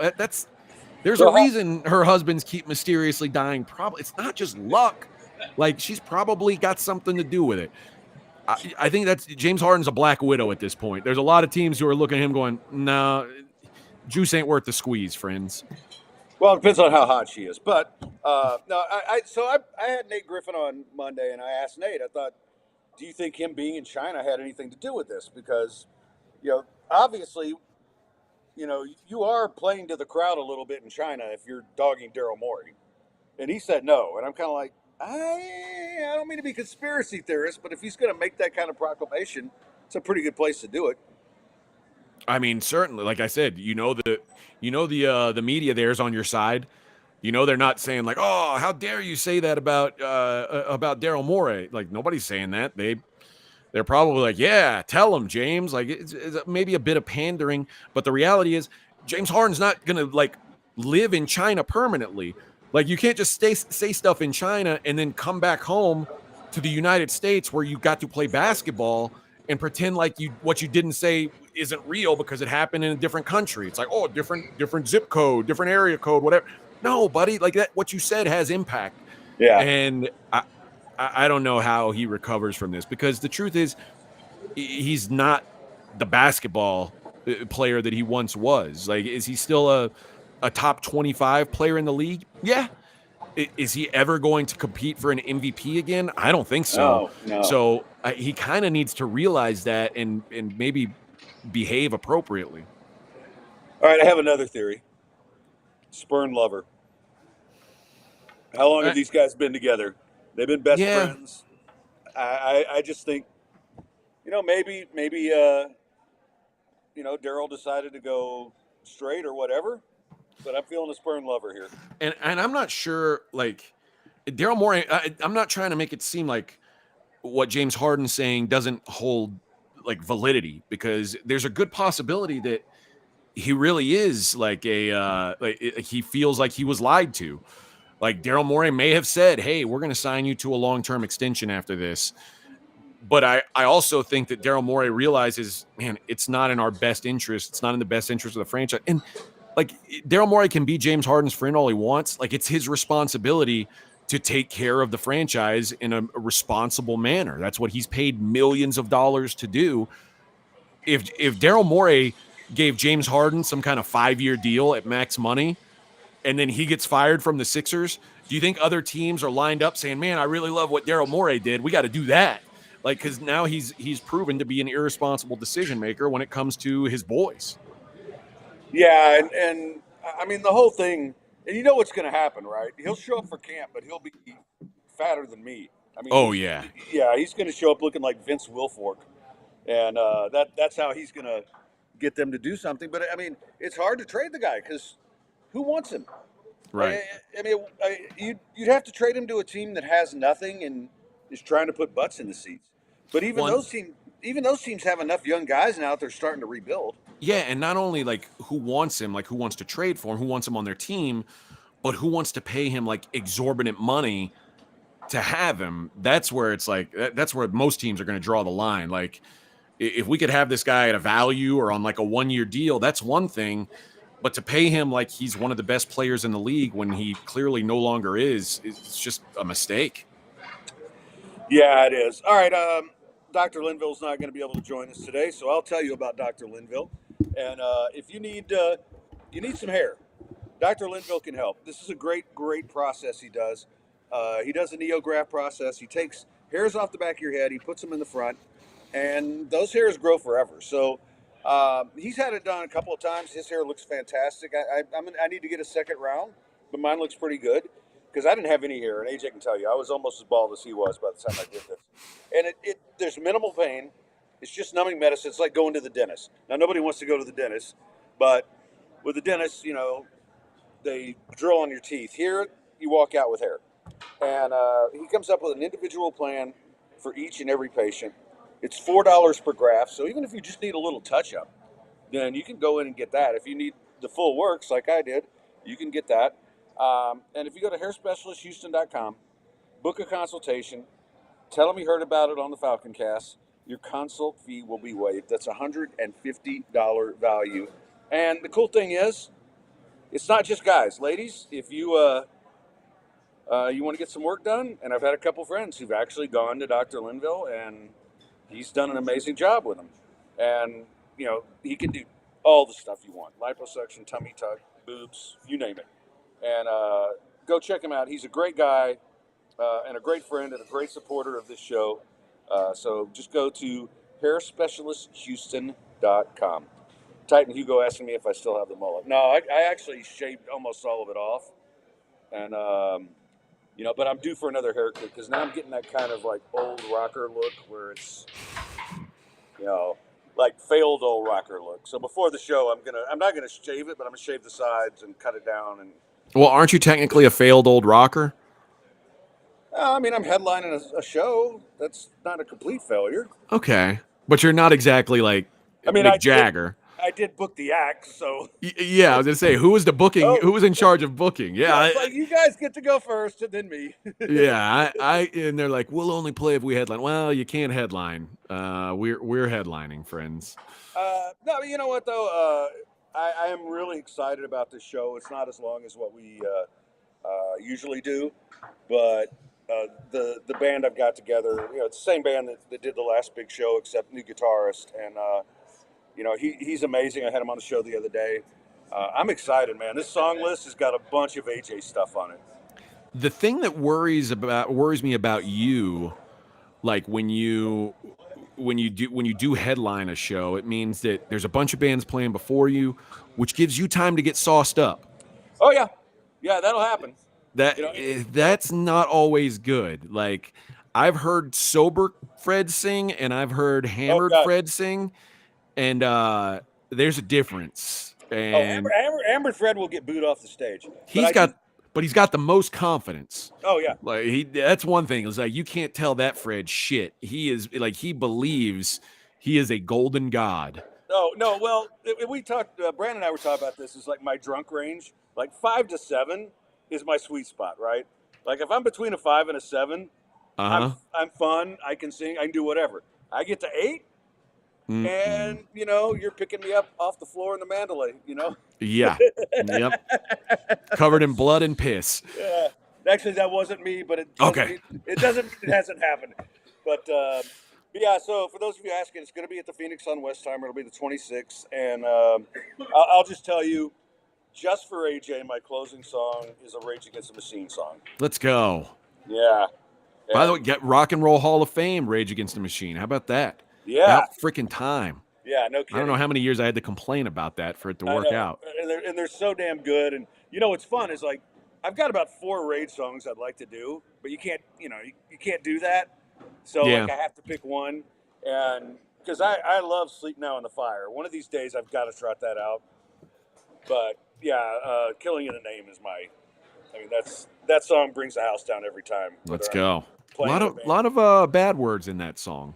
there's a reason her husbands keep mysteriously dying. Probably it's not just luck. Like she's probably got something to do with it. I think that's James Harden's a black widow at this point. There's a lot of teams who are looking at him going, no, juice ain't worth the squeeze, friends. Well, it depends on how hot she is. But no, I had Nate Griffin on Monday, and I asked Nate. I thought, do you think him being in China had anything to do with this? Because, obviously, you are playing to the crowd a little bit in China if you're dogging Daryl Morey. And he said no, and I'm kind of like, I don't mean to be conspiracy theorist, but if he's going to make that kind of proclamation, it's a pretty good place to do it. I mean, certainly, like I said, the media there is on your side. They're not saying like, oh, how dare you say that about Daryl Morey? Like nobody's saying that. They're probably like, yeah, tell him, James. Like it's maybe a bit of pandering, but the reality is James Harden's not gonna like live in China permanently. Like you can't just say stuff in China and then come back home to the United States where you got to play basketball and pretend like what you didn't say isn't real because it happened in a different country. It's like, oh, different zip code, different area code, whatever. No, buddy, like that, what you said has impact. Yeah. And I don't know how he recovers from this because the truth is he's not the basketball player that he once was. Like, is he still a top 25 player in the league? Yeah. Is he ever going to compete for an MVP again? I don't think so. No. So he kind of needs to realize that and maybe behave appropriately. All right, I have another theory. Spurn lover. How long have these guys been together? They've been best Yeah. friends. I just think, maybe Daryl decided to go straight or whatever, but I'm feeling a Spurn lover here. And I'm not sure, like, Daryl Morey, I'm not trying to make it seem like what James Harden's saying doesn't hold like validity, because there's a good possibility that he really is like he feels like he was lied to. Like Daryl Morey may have said, "Hey, we're going to sign you to a long-term extension after this." But I also think that Daryl Morey realizes, man, it's not in our best interest. It's not in the best interest of the franchise. And like Daryl Morey can be James Harden's friend all he wants. Like it's his responsibility to take care of the franchise in a responsible manner. That's what he's paid millions of dollars to do. If Daryl Morey gave James Harden some kind of 5-year deal at max money, and then he gets fired from the Sixers, do you think other teams are lined up saying, man, I really love what Daryl Morey did. We got to do that. Like, because now he's proven to be an irresponsible decision maker when it comes to his boys. Yeah, and I mean the whole thing, and you know what's going to happen, right? He'll show up for camp, but he'll be fatter than me. I mean, Oh, yeah. he's going to show up looking like Vince Wilfork, and that's how he's going to get them to do something. But I mean, it's hard to trade the guy because who wants him? Right. I mean, you'd have to trade him to a team that has nothing and is trying to put butts in the seats. But even those teams have enough young guys now that they're starting to rebuild. Yeah, and not only like who wants him, like who wants to trade for him, who wants him on their team, but who wants to pay him like exorbitant money to have him. That's where it's like that's where most teams are going to draw the line. Like if we could have this guy at a value or on like a 1-year deal, that's one thing. But to pay him like he's one of the best players in the league when he clearly no longer is, it's just a mistake. Yeah, it is. All right, Dr. Linville's not going to be able to join us today, so I'll tell you about Dr. Linville. And if you need some hair, Dr. Linville can help. This is a great process he does. He does a neograft process. He takes hairs off the back of your head, he puts them in the front, and those hairs grow forever. So he's had it done a couple of times. His hair looks fantastic. I need to get a second round, but mine looks pretty good because I didn't have any hair, and AJ can tell you I was almost as bald as he was by the time I did this. And there's minimal pain. It's just numbing medicine. It's like going to the dentist. Now nobody wants to go to the dentist, but with the dentist, they drill on your teeth. Here, you walk out with hair. And he comes up with an individual plan for each and every patient. It's $4 per graft. So even if you just need a little touch up, then you can go in and get that. If you need the full works, like I did, you can get that. And if you go to hairspecialisthouston.com, book a consultation, tell them you heard about it on the Falconcast, your consult fee will be waived. That's a $150 value. And the cool thing is, it's not just guys. Ladies, if you want to get some work done, and I've had a couple friends who've actually gone to Dr. Linville, and he's done an amazing job with them. And, he can do all the stuff you want. Liposuction, tummy tuck, boobs, you name it. And go check him out. He's a great guy and a great friend and a great supporter of this show. So just go to hairspecialisthouston.com. Titan Hugo asking me if I still have the mullet. No, I actually shaved almost all of it off. And, but I'm due for another haircut because now I'm getting that kind of like old rocker look where it's, like failed old rocker look. So before the show, I'm not gonna shave it, but I'm gonna shave the sides and cut it down. And Well, aren't you technically a failed old rocker? I'm headlining a show. That's not a complete failure. Okay, but you're not exactly like Mick Jagger. I did book the act, so yeah, I was gonna say who was the booking? Oh. Who was in charge of booking? Yeah, it's like you guys get to go first, and then me. yeah, and they're like, we'll only play if we headline. Well, you can't headline. We're headlining, friends. No, you know what though? I am really excited about this show. It's not as long as what we usually do, but the band I've got together, it's the same band that did the last big show, except new guitarist, and he's amazing. I had him on the show the other day, I'm excited, man. This song list has got a bunch of AJ stuff on it. The thing that worries me about you, like when you do headline a show, it means that there's a bunch of bands playing before you, which gives you time to get sauced up. Oh yeah, yeah, that'll happen. That's not always good. Like I've heard sober Fred sing and I've heard hammered Fred sing, and there's a difference. And Amber Fred will get booed off the stage. He's got the most confidence. Oh yeah, like that's one thing. It's like you can't tell that Fred shit. He is like he believes he is a golden god. Oh no, well we talked. Brandon and I were talking about this. Is like my drunk range, like 5 to 7 is my sweet spot, right? Like if I'm between a 5 and a 7, I'm fun. I can sing. I can do whatever. I get to 8. And you're picking me up off the floor in the Mandalay. Yeah. Yep. Covered in blood and piss. Yeah. Actually, that wasn't me, but it hasn't happened. But yeah. So for those of you asking, it's going to be at the Phoenix on Westheimer. It'll be the 26th, and I'll just tell you, just for AJ, my closing song is a Rage Against the Machine song. Let's go. Yeah. By the way, get Rock and Roll Hall of Fame, Rage Against the Machine. How about that? Yeah. About freaking time. Yeah, no kidding. I don't know how many years I had to complain about that for it to work out. And they're so damn good. And what's fun is like I've got about 4 Rage songs I'd like to do, but you can't, you can't do that. So like I have to pick one, and because I love Sleep Now in the Fire. One of these days I've got to trot that out. But yeah, Killing in a Name is that song brings the house down every time. Let's go. A lot of bad words in that song.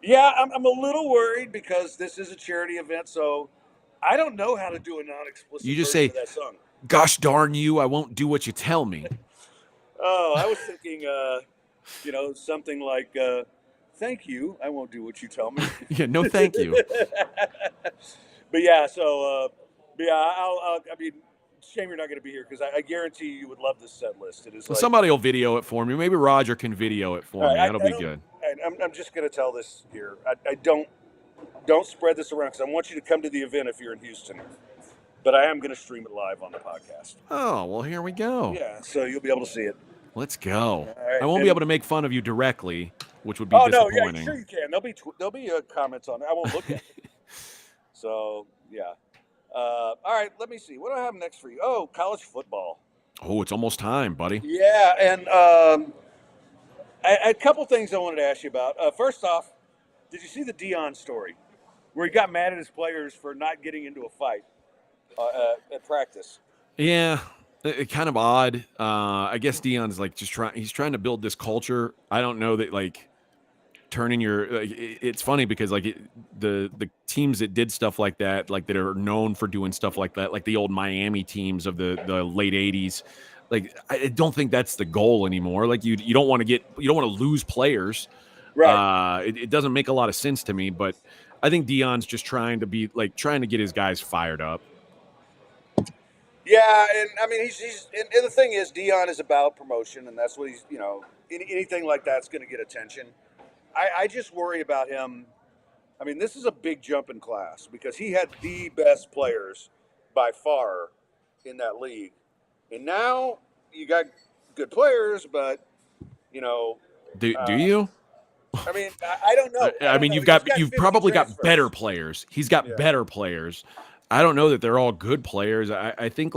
Yeah, I'm a little worried because this is a charity event, so I don't know how to do a non-explicit you just version say, of that song. Gosh darn you, I won't do what you tell me. Oh, I was thinking, something like, thank you, I won't do what you tell me. Yeah, no thank you. But yeah, so, shame you're not going to be here because I guarantee you would love this set list. It is like, somebody will video it for me. Maybe Roger can video it for me. That'll be good. I'm just going to tell this here. I don't spread this around because I want you to come to the event if you're in Houston. But I am going to stream it live on the podcast. Oh, well, here we go. Yeah, so you'll be able to see it. Let's go. Right, I won't be able to make fun of you directly, which would be disappointing. No, yeah, sure you can. There'll be comments on it. I won't look at it. So, yeah. All right, let me see. What do I have next for you? Oh, college football. Oh, it's almost time, buddy. Yeah, and a couple things I wanted to ask you about. First off, did you see the Deion story where he got mad at his players for not getting into a fight at practice? Yeah, kind of odd. I guess Deion's like he's trying to build this culture. I don't know that like turning it's funny because like the teams that did stuff like that are known for doing stuff like that, like the old Miami teams of the late 80s. Like, I don't think that's the goal anymore. Like you don't want to lose players. Right. It doesn't make a lot of sense to me, but I think Deion's just trying to get his guys fired up. Yeah, and I mean he's and the thing is Deion is about promotion, and that's what he's anything like that's going to get attention. I just worry about him. I mean, this is a big jump in class because he had the best players by far in that league, and now you got good players, but do you? I mean, I don't know. I mean, you've probably got better players. He's got better players. I don't know that they're all good players. I think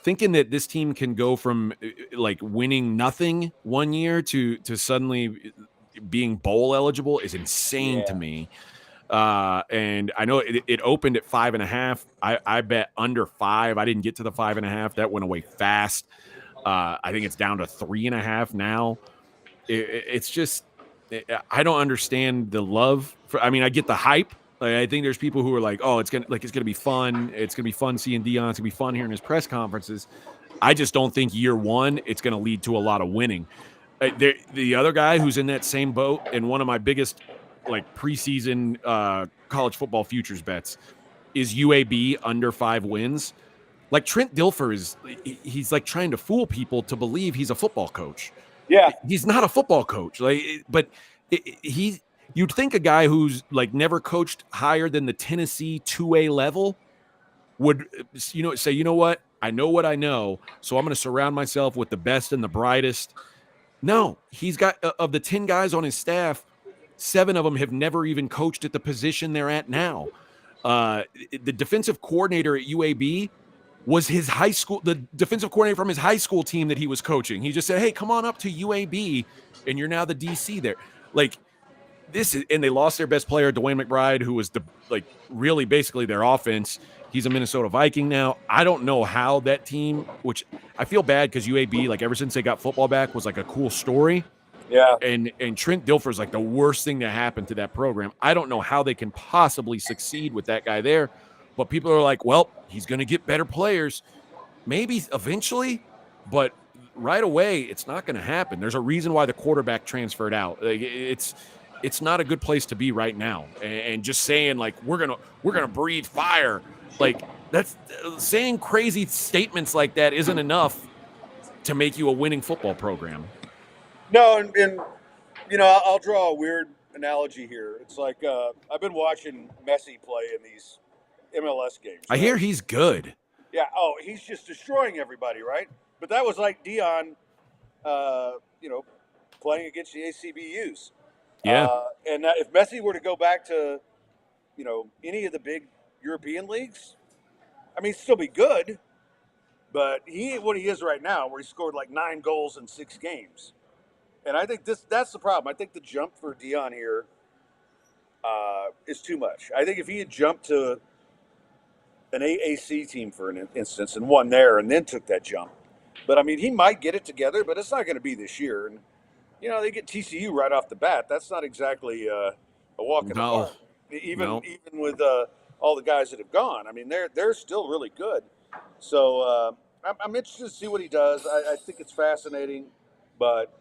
thinking that this team can go from like winning nothing one year to suddenly being bowl eligible is insane to me. And I know it opened at 5.5. I bet under 5. I didn't get to the 5.5. That went away fast. I think it's down to 3.5 now. It's just, I don't understand the love for, I mean, I get the hype. Like, I think there's people who are like, oh, it's gonna be fun. It's gonna be fun seeing Deion. It's gonna be fun hearing his press conferences. I just don't think year one it's gonna lead to a lot of winning. The other guy who's in that same boat and one of my biggest like preseason college football futures bets is UAB under 5 wins. Like Trent Dilfer he's like trying to fool people to believe he's a football coach. Yeah, he's not a football coach. You'd think a guy who's like never coached higher than the Tennessee 2A level would, say, you know what? I know what I know, so I'm going to surround myself with the best and the brightest. No, he's got of the 10 guys on his staff, 7 of them have never even coached at the position they're at now. The defensive coordinator at UAB was the defensive coordinator from his high school team that he was coaching. He just said, "Hey, come on up to UAB, and you're now the DC there." Like, and they lost their best player, Dwayne McBride, who was really basically their offense. He's a Minnesota Viking now. I don't know how that team, which I feel bad because UAB, like ever since they got football back, was like a cool story. Yeah. And Trent Dilfer's like the worst thing that happened to that program. I don't know how they can possibly succeed with that guy there. But people are like, well, he's going to get better players. Maybe eventually, but right away, it's not going to happen. There's a reason why the quarterback transferred out. Like, it's not a good place to be right now. And just saying like we're gonna breathe fire, like that's saying crazy statements like that isn't enough to make you a winning football program. No, and I'll draw a weird analogy here. It's like I've been watching Messi play in these MLS games. Right? I hear he's good. Yeah. Oh, he's just destroying everybody, right? But that was like Dion, playing against the ACBUs. Yeah. And if Messi were to go back to, any of the big European leagues, I mean, he'd still be good, but he ain't what he is right now, where he scored like 9 goals in 6 games. And I think that's the problem. I think the jump for Dion here is too much. I think if he had jumped to an AAC team, for an instance, and won there and then took that jump. But, I mean, he might get it together, but it's not going to be this year. And, they get TCU right off the bat. That's not exactly a walk in the park. Even with all the guys that have gone. I mean, they're still really good. So I'm interested to see what he does. I think it's fascinating. But,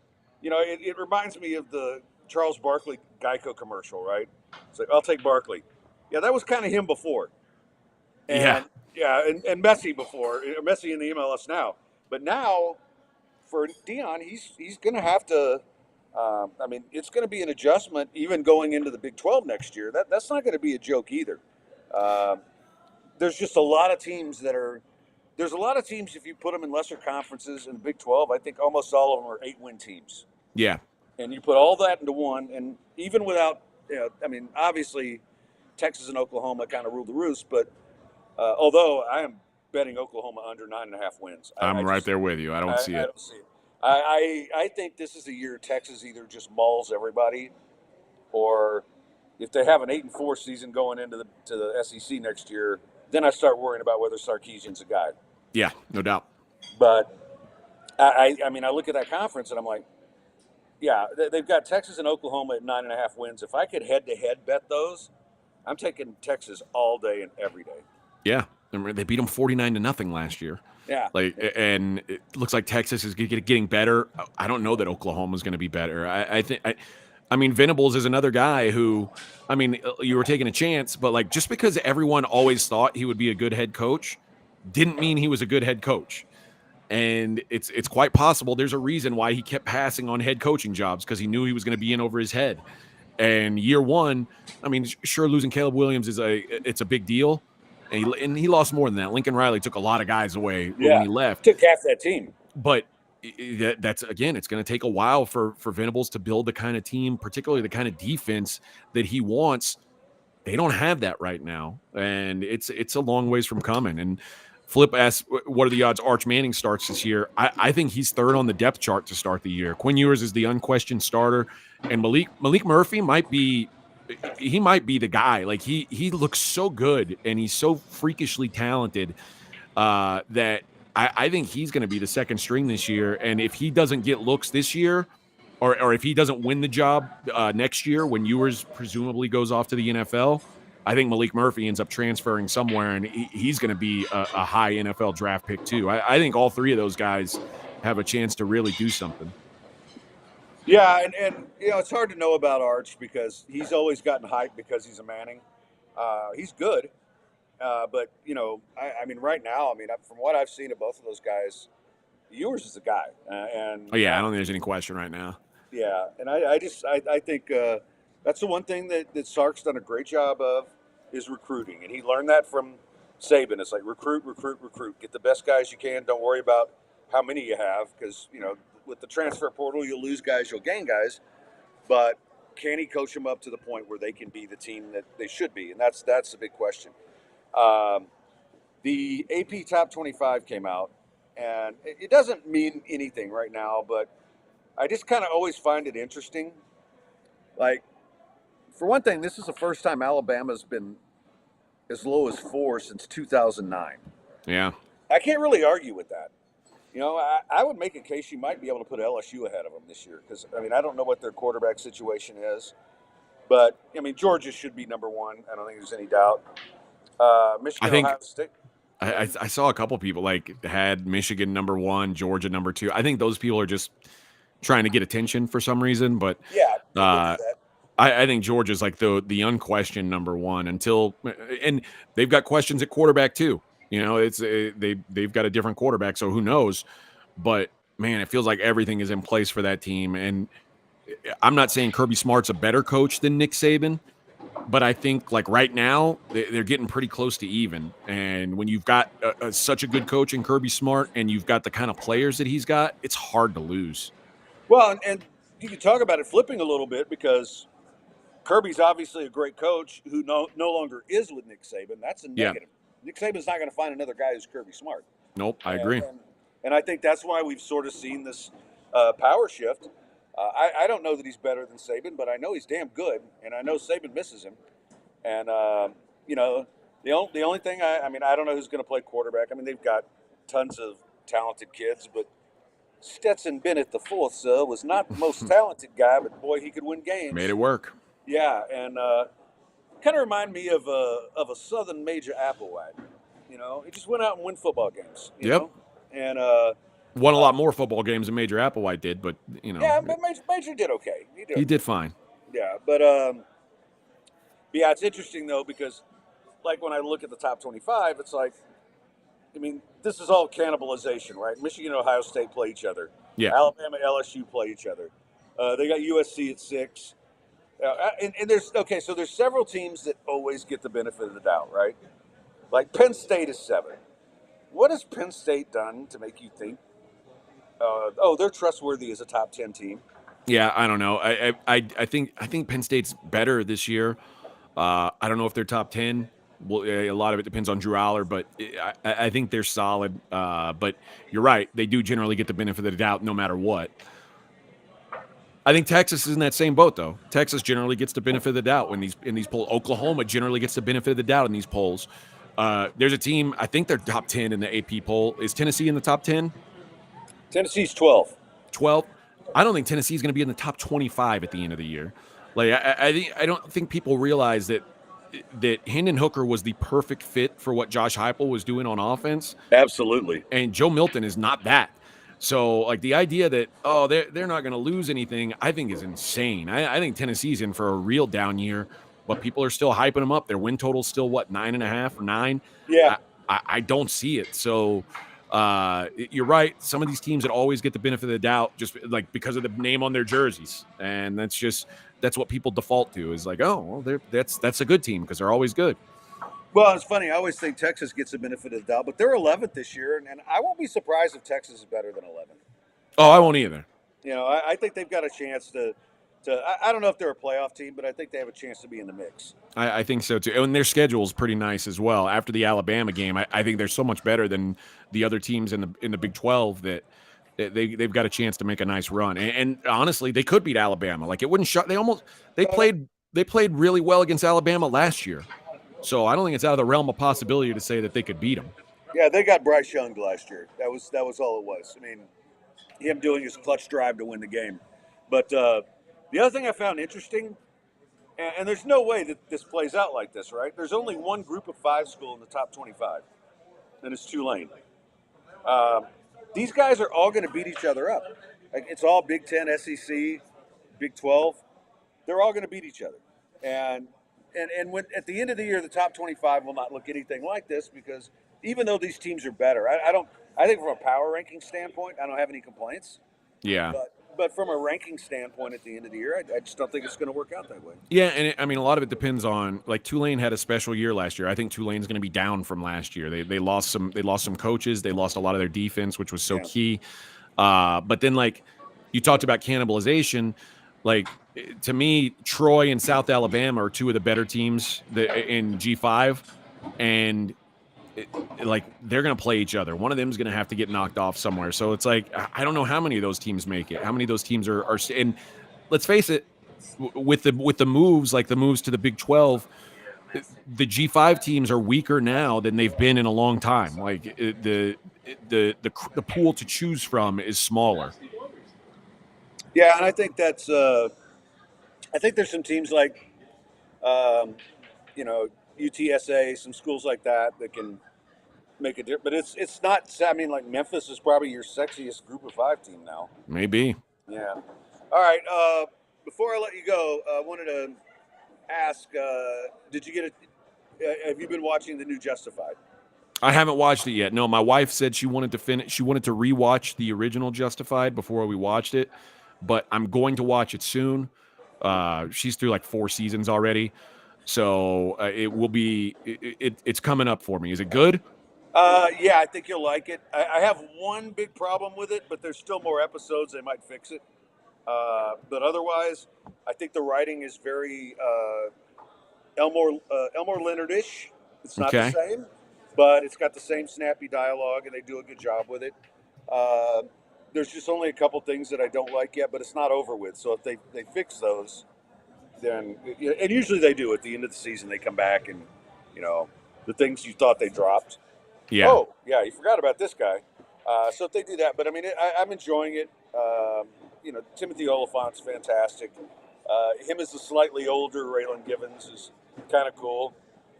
it reminds me of the Charles Barkley Geico commercial, right? It's like, I'll take Barkley. Yeah, that was kind of him before. And, and Messi before. Messi in the MLS now. But now, for Dion, he's going to have to it's going to be an adjustment even going into the Big 12 next year. That's not going to be a joke either. There's just a lot of teams there's a lot of teams, if you put them in lesser conferences in the Big 12, I think almost all of them are 8-win teams. Yeah. And you put all that into one, and even without, obviously Texas and Oklahoma kind of rule the roost, but although I am betting Oklahoma under 9.5 wins. I'm right there with you. I don't see it. I don't see it. I think this is a year Texas either just mauls everybody, or if they have an 8-4 season going into the SEC next year, then I start worrying about whether Sarkisian's a guy. Yeah, no doubt. But I look at that conference and I'm like, yeah, they've got Texas and Oklahoma at 9.5 wins. If I could head-to-head bet those, I'm taking Texas all day and every day. Yeah, they beat them 49-0 last year. Yeah. And it looks like Texas is getting better. I don't know that Oklahoma's going to be better. I think Venables is another guy who, you were taking a chance, but just because everyone always thought he would be a good head coach didn't mean he was a good head coach. And it's quite possible there's a reason why he kept passing on head coaching jobs, because he knew he was going to be in over his head. And year one, sure, losing Caleb Williams it's a big deal. And he lost more than that. Lincoln Riley took a lot of guys away when he left. Took half that team. But that's, again, it's going to take a while for Venables to build the kind of team, particularly the kind of defense that he wants. They don't have that right now. And it's a long ways from coming. And Flip asks, what are the odds Arch Manning starts this year? I think he's third on the depth chart to start the year. Quinn Ewers is the unquestioned starter. And Malik Murphy might be the guy. Like he looks so good and he's so freakishly talented that I think he's going to be the second string this year. And if he doesn't get looks this year, or if he doesn't win the job next year when Ewers presumably goes off to the NFL, I think Malik Murphy ends up transferring somewhere, and he's going to be a high NFL draft pick too. I think all three of those guys have a chance to really do something. Yeah, and it's hard to know about Arch because he's always gotten hyped because he's a Manning. He's good, but right now, from what I've seen of both of those guys, Ewers is the guy. I don't think there's any question right now. Yeah, and I think that's the one thing that Sark's done a great job of is recruiting, and he learned that from Saban, it's like recruit, get the best guys you can. Don't worry about how many you have, because with the transfer portal, you'll lose guys, you'll gain guys. But can he coach them up to the point where they can be the team that they should be? And that's the big question. Um, the AP Top 25 came out, and it doesn't mean anything right now, but I just kind of always find it interesting. Like, for one thing, this is the first time Alabama's been as low as 4 since 2009. Yeah. I can't really argue with that. I would make a case you might be able to put LSU ahead of them this year, because, I don't know what their quarterback situation is. But, Georgia should be number one. I don't think there's any doubt. Michigan, Ohio State. I saw a couple people had Michigan number 1, Georgia number 2. I think those people are just trying to get attention for some reason. But yeah, I think Georgia's like the unquestioned number 1 and they've got questions at quarterback too. They've got a different quarterback, so who knows? But man, it feels like everything is in place for that team. And I'm not saying Kirby Smart's a better coach than Nick Saban, but I think right now they're getting pretty close to even. And when you've got such a good coach in Kirby Smart, and you've got the kind of players that he's got, it's hard to lose. Well, and you can talk about it flipping a little bit, because Kirby's obviously a great coach who no longer is with Nick Saban. That's a negative. Yeah. Nick Saban's not going to find another guy who's Kirby Smart. Nope, I agree. And I think that's why we've sort of seen this power shift. I don't know that he's better than Saban, but I know he's damn good, and I know Saban misses him. And the only thing I don't know who's going to play quarterback. They've got tons of talented kids, but Stetson Bennett IV, sir, was not the most talented guy, but boy, he could win games. Made it work. Yeah, and kind of remind me of a Southern Major Applewhite. He just went out and won football games. You know? And won a lot more football games than Major Applewhite did, but Yeah, but Major did okay. He did fine. Yeah, but yeah, it's interesting though, because when I look at the top 25, it's like, this is all cannibalization, right? Michigan and Ohio State play each other. Yeah. Alabama, LSU play each other. They got USC at 6. And there's several teams that always get the benefit of the doubt, right? Like Penn State is 7. What has Penn State done to make you think, they're trustworthy as a top 10 team? Yeah, I don't know. I think Penn State's better this year. I don't know if they're top 10. Well, a lot of it depends on Drew Aller, but I think they're solid. But you're right; they do generally get the benefit of the doubt, no matter what. I think Texas is in that same boat, though. Texas generally gets the benefit of the doubt in these polls. Oklahoma generally gets the benefit of the doubt in these polls. There's a team, I think they're top 10 in the AP poll. Is Tennessee in the top 10? Tennessee's 12. 12? I don't think Tennessee's going to be in the top 25 at the end of the year. I don't think people realize that Hendon Hooker was the perfect fit for what Josh Heupel was doing on offense. Absolutely. And Joe Milton is not that. So, the idea that, they're not going to lose anything, I think is insane. I think Tennessee's in for a real down year, but people are still hyping them up. Their win total's still, 9.5 or 9? Yeah. I don't see it. So, you're right. Some of these teams that always get the benefit of the doubt just because of the name on their jerseys. And that's what people default to is that's a good team because they're always good. Well, it's funny. I always think Texas gets the benefit of the doubt, but they're 11th this year, and I won't be surprised if Texas is better than 11th. Oh, I won't either. I think they've got a chance to I don't know if they're a playoff team, but I think they have a chance to be in the mix. I think so, too. And their schedule is pretty nice as well. After the Alabama game, I think they're so much better than the other teams in the Big 12 that they've got a chance to make a nice run. And honestly, they could beat Alabama. It wouldn't shock. They played really well against Alabama last year. So I don't think it's out of the realm of possibility to say that they could beat them. Yeah, they got Bryce Young last year. That was all it was. Him doing his clutch drive to win the game. But the other thing I found interesting, and there's no way that this plays out like this, right? There's only one group of 5 school in the top 25, and it's Tulane. These guys are all going to beat each other up. It's all Big 10, SEC, Big 12. They're all going to beat each other. And when at the end of the year, the top 25 will not look anything like this, because even though these teams are better, I think from a power ranking standpoint, I don't have any complaints. Yeah. but from a ranking standpoint at the end of the year, I just don't think it's going to work out that way. Yeah, and I mean, a lot of it depends on, like, Tulane had a special year last year. I think Tulane's going to be down from last year. They lost some coaches. They lost a lot of their defense, which was so key. But then, like, you talked about cannibalization. Like, to me, Troy and South Alabama are two of the better teams in G5, and like, they're going to play each other. One of them is going to have to get knocked off somewhere. So it's like, I don't know how many of those teams make it. How many of those teams are and let's face it, with the moves, like the moves to the Big 12, the G5 teams are weaker now than they've been in a long time. Like, the pool to choose from is smaller. Yeah, and I think that's I think there's some teams like UTSA, some schools like that can make a difference. But it's not. I mean, like Memphis is probably your sexiest Group of 5 team now. Maybe. Yeah. All right. Before I let you go, I wanted to ask: did you get have you been watching the new Justified? I haven't watched it yet. No, my wife said she wanted to finish. She wanted to rewatch the original Justified before we watched it, but I'm going to watch it soon. She's through like 4 seasons already, so it will be. It's coming up for me. Is it good? Yeah, I think you'll like it. I have one big problem with it, but there's still more episodes. They might fix it. But otherwise, I think the writing is very Elmore Leonard-ish. It's not the same, but it's got the same snappy dialogue, and they do a good job with it. There's just only a couple things that I don't like yet, but it's not over with. So if they fix those, then and usually they do at the end of the season. They come back and the things you thought they dropped. Yeah. Oh, yeah, you forgot about this guy. So if they do that, but I mean, I'm enjoying it. Timothy Oliphant's fantastic. Him as the slightly older Raylan Givens is kind of cool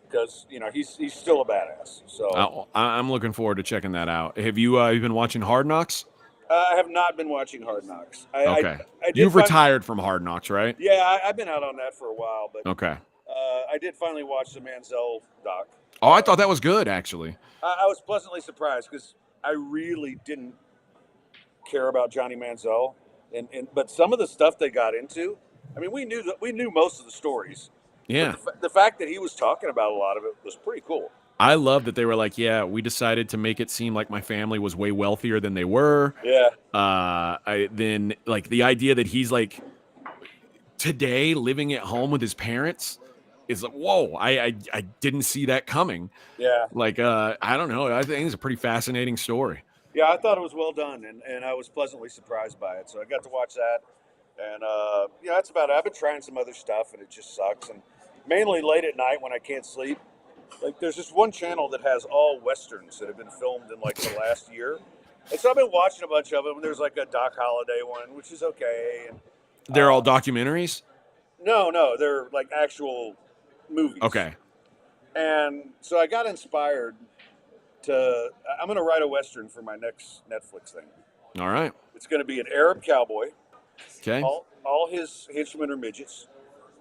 because he's still a badass. So I'm looking forward to checking that out. Have you been watching Hard Knocks? I have not been watching Hard Knocks. Okay. You've retired from Hard Knocks, right? Yeah, I've been out on that for a while, but okay. I did finally watch the Manziel doc. Oh, I thought that was good, actually. I was pleasantly surprised because I really didn't care about Johnny Manziel, but some of the stuff they got into, I mean, we knew most of the stories. Yeah. The fact that he was talking about a lot of it was pretty cool. I love that they were like, yeah, we decided to make it seem like my family was way wealthier than they were. Yeah. Then like the idea that he's like today living at home with his parents is like, whoa, I didn't see that coming. Yeah. Like, I don't know. I think it's a pretty fascinating story. Yeah, I thought it was well done, and I was pleasantly surprised by it. So I got to watch that, and that's about it. I've been trying some other stuff, and it just sucks. And mainly late at night when I can't sleep. Like, there's this one channel that has all Westerns that have been filmed in, like, the last year. And so I've been watching a bunch of them. And there's, like, a Doc Holliday one, which is okay. And they're all documentaries? No. They're, like, actual movies. Okay. And so I got inspired I'm going to write a Western for my next Netflix thing. All right. It's going to be an Arab cowboy. Okay. All his henchmen are midgets.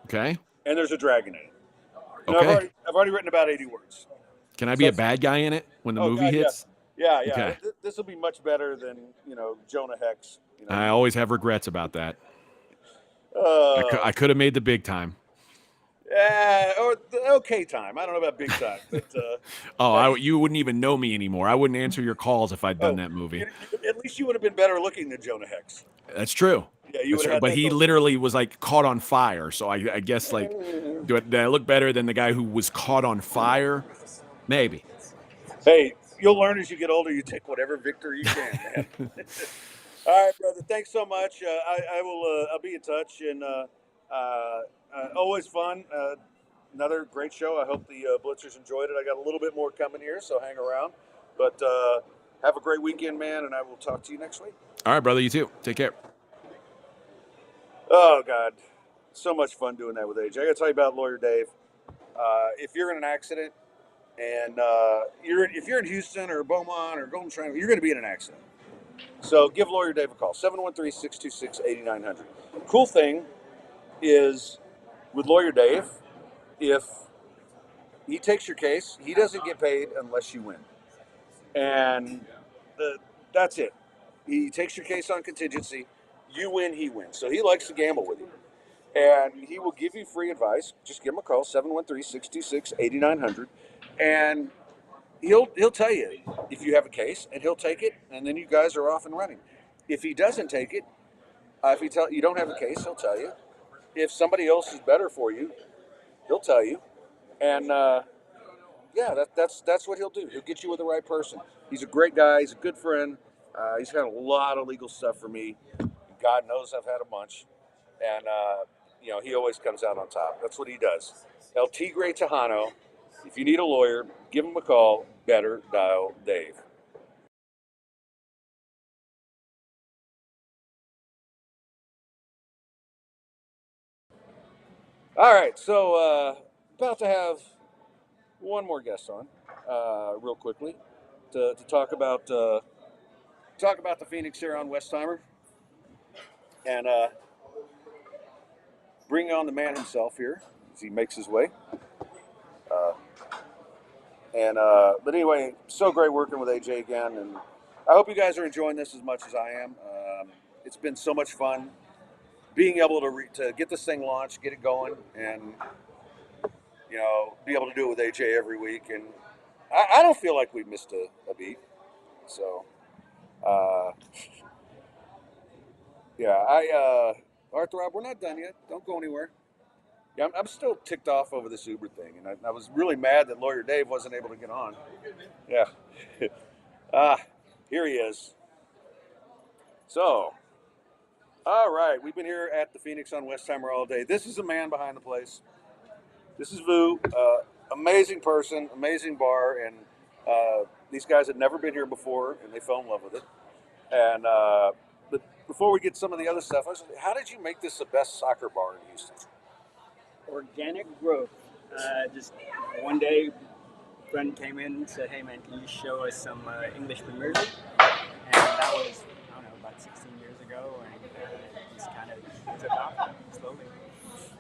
Okay. And there's a dragon in it. Okay. I've already written about 80 words. Can I be a bad guy in it when the movie hits? Yeah. Okay. This will be much better than Jonah Hex. I always have regrets about that. I could have made the big time. Or the okay time. I don't know about big time, but you wouldn't even know me anymore. I wouldn't answer your calls if I'd done that movie. At least you would have been better looking than Jonah Hex. That's true. Yeah, you would have. But he literally was like caught on fire. So I guess like, did I look better than the guy who was caught on fire? Maybe. Hey, you'll learn as you get older. You take whatever victory you can, man. All right, brother. Thanks so much. I will. I'll be in touch, and always fun. Another great show. I hope the Blitzers enjoyed it. I got a little bit more coming here, so hang around. But have a great weekend, man, and I will talk to you next week. All right, brother. You too. Take care. Oh, God. So much fun doing that with AJ. I got to tell you about Lawyer Dave. If you're in an accident and if you're in Houston or Beaumont or Golden Triangle, you're going to be in an accident. So give Lawyer Dave a call, 713-626-8900. Cool thing is with Lawyer Dave, if he takes your case, he doesn't get paid unless you win. And that's it. He takes your case on contingency. You win, he wins. So he likes to gamble with you. And he will give you free advice. Just give him a call, 713-626-8900. And he'll tell you if you have a case, and he'll take it, and then you guys are off and running. If he doesn't take it, if he tell you don't have a case, he'll tell you. If somebody else is better for you, he'll tell you. And yeah, that's what he'll do. He'll get you with the right person. He's a great guy. He's a good friend. He's had a lot of legal stuff for me. God knows I've had a bunch. And, he always comes out on top. That's what he does. El Tigre Tejano. If you need a lawyer, give him a call. Better dial Dave. All right, so about to have one more guest on, real quickly, to talk about the Phoenix here on Westheimer, and bring on the man himself here as he makes his way. But anyway, so great working with AJ again, and I hope you guys are enjoying this as much as I am. It's been so much fun being able to get this thing launched, get it going, and be able to do it with AJ every week. And I don't feel like we missed a beat. So, yeah, Arthur, we're not done yet. Don't go anywhere. Yeah, I'm still ticked off over this Uber thing, and I was really mad that Lawyer Dave wasn't able to get on. Yeah. Ah, here he is. So, all right, we've been here at the Phoenix on Westheimer all day. This is the man behind the place. This is Vu. Amazing person, amazing bar, and these guys had never been here before, and they fell in love with it. And but before we get some of the other stuff, how did you make this the best soccer bar in Houston? Organic growth. Just one day, a friend came in and said, "Hey man, can you show us some English Premier League?" And that was, I don't know, about 16 years ago, and it just kind of took off slowly.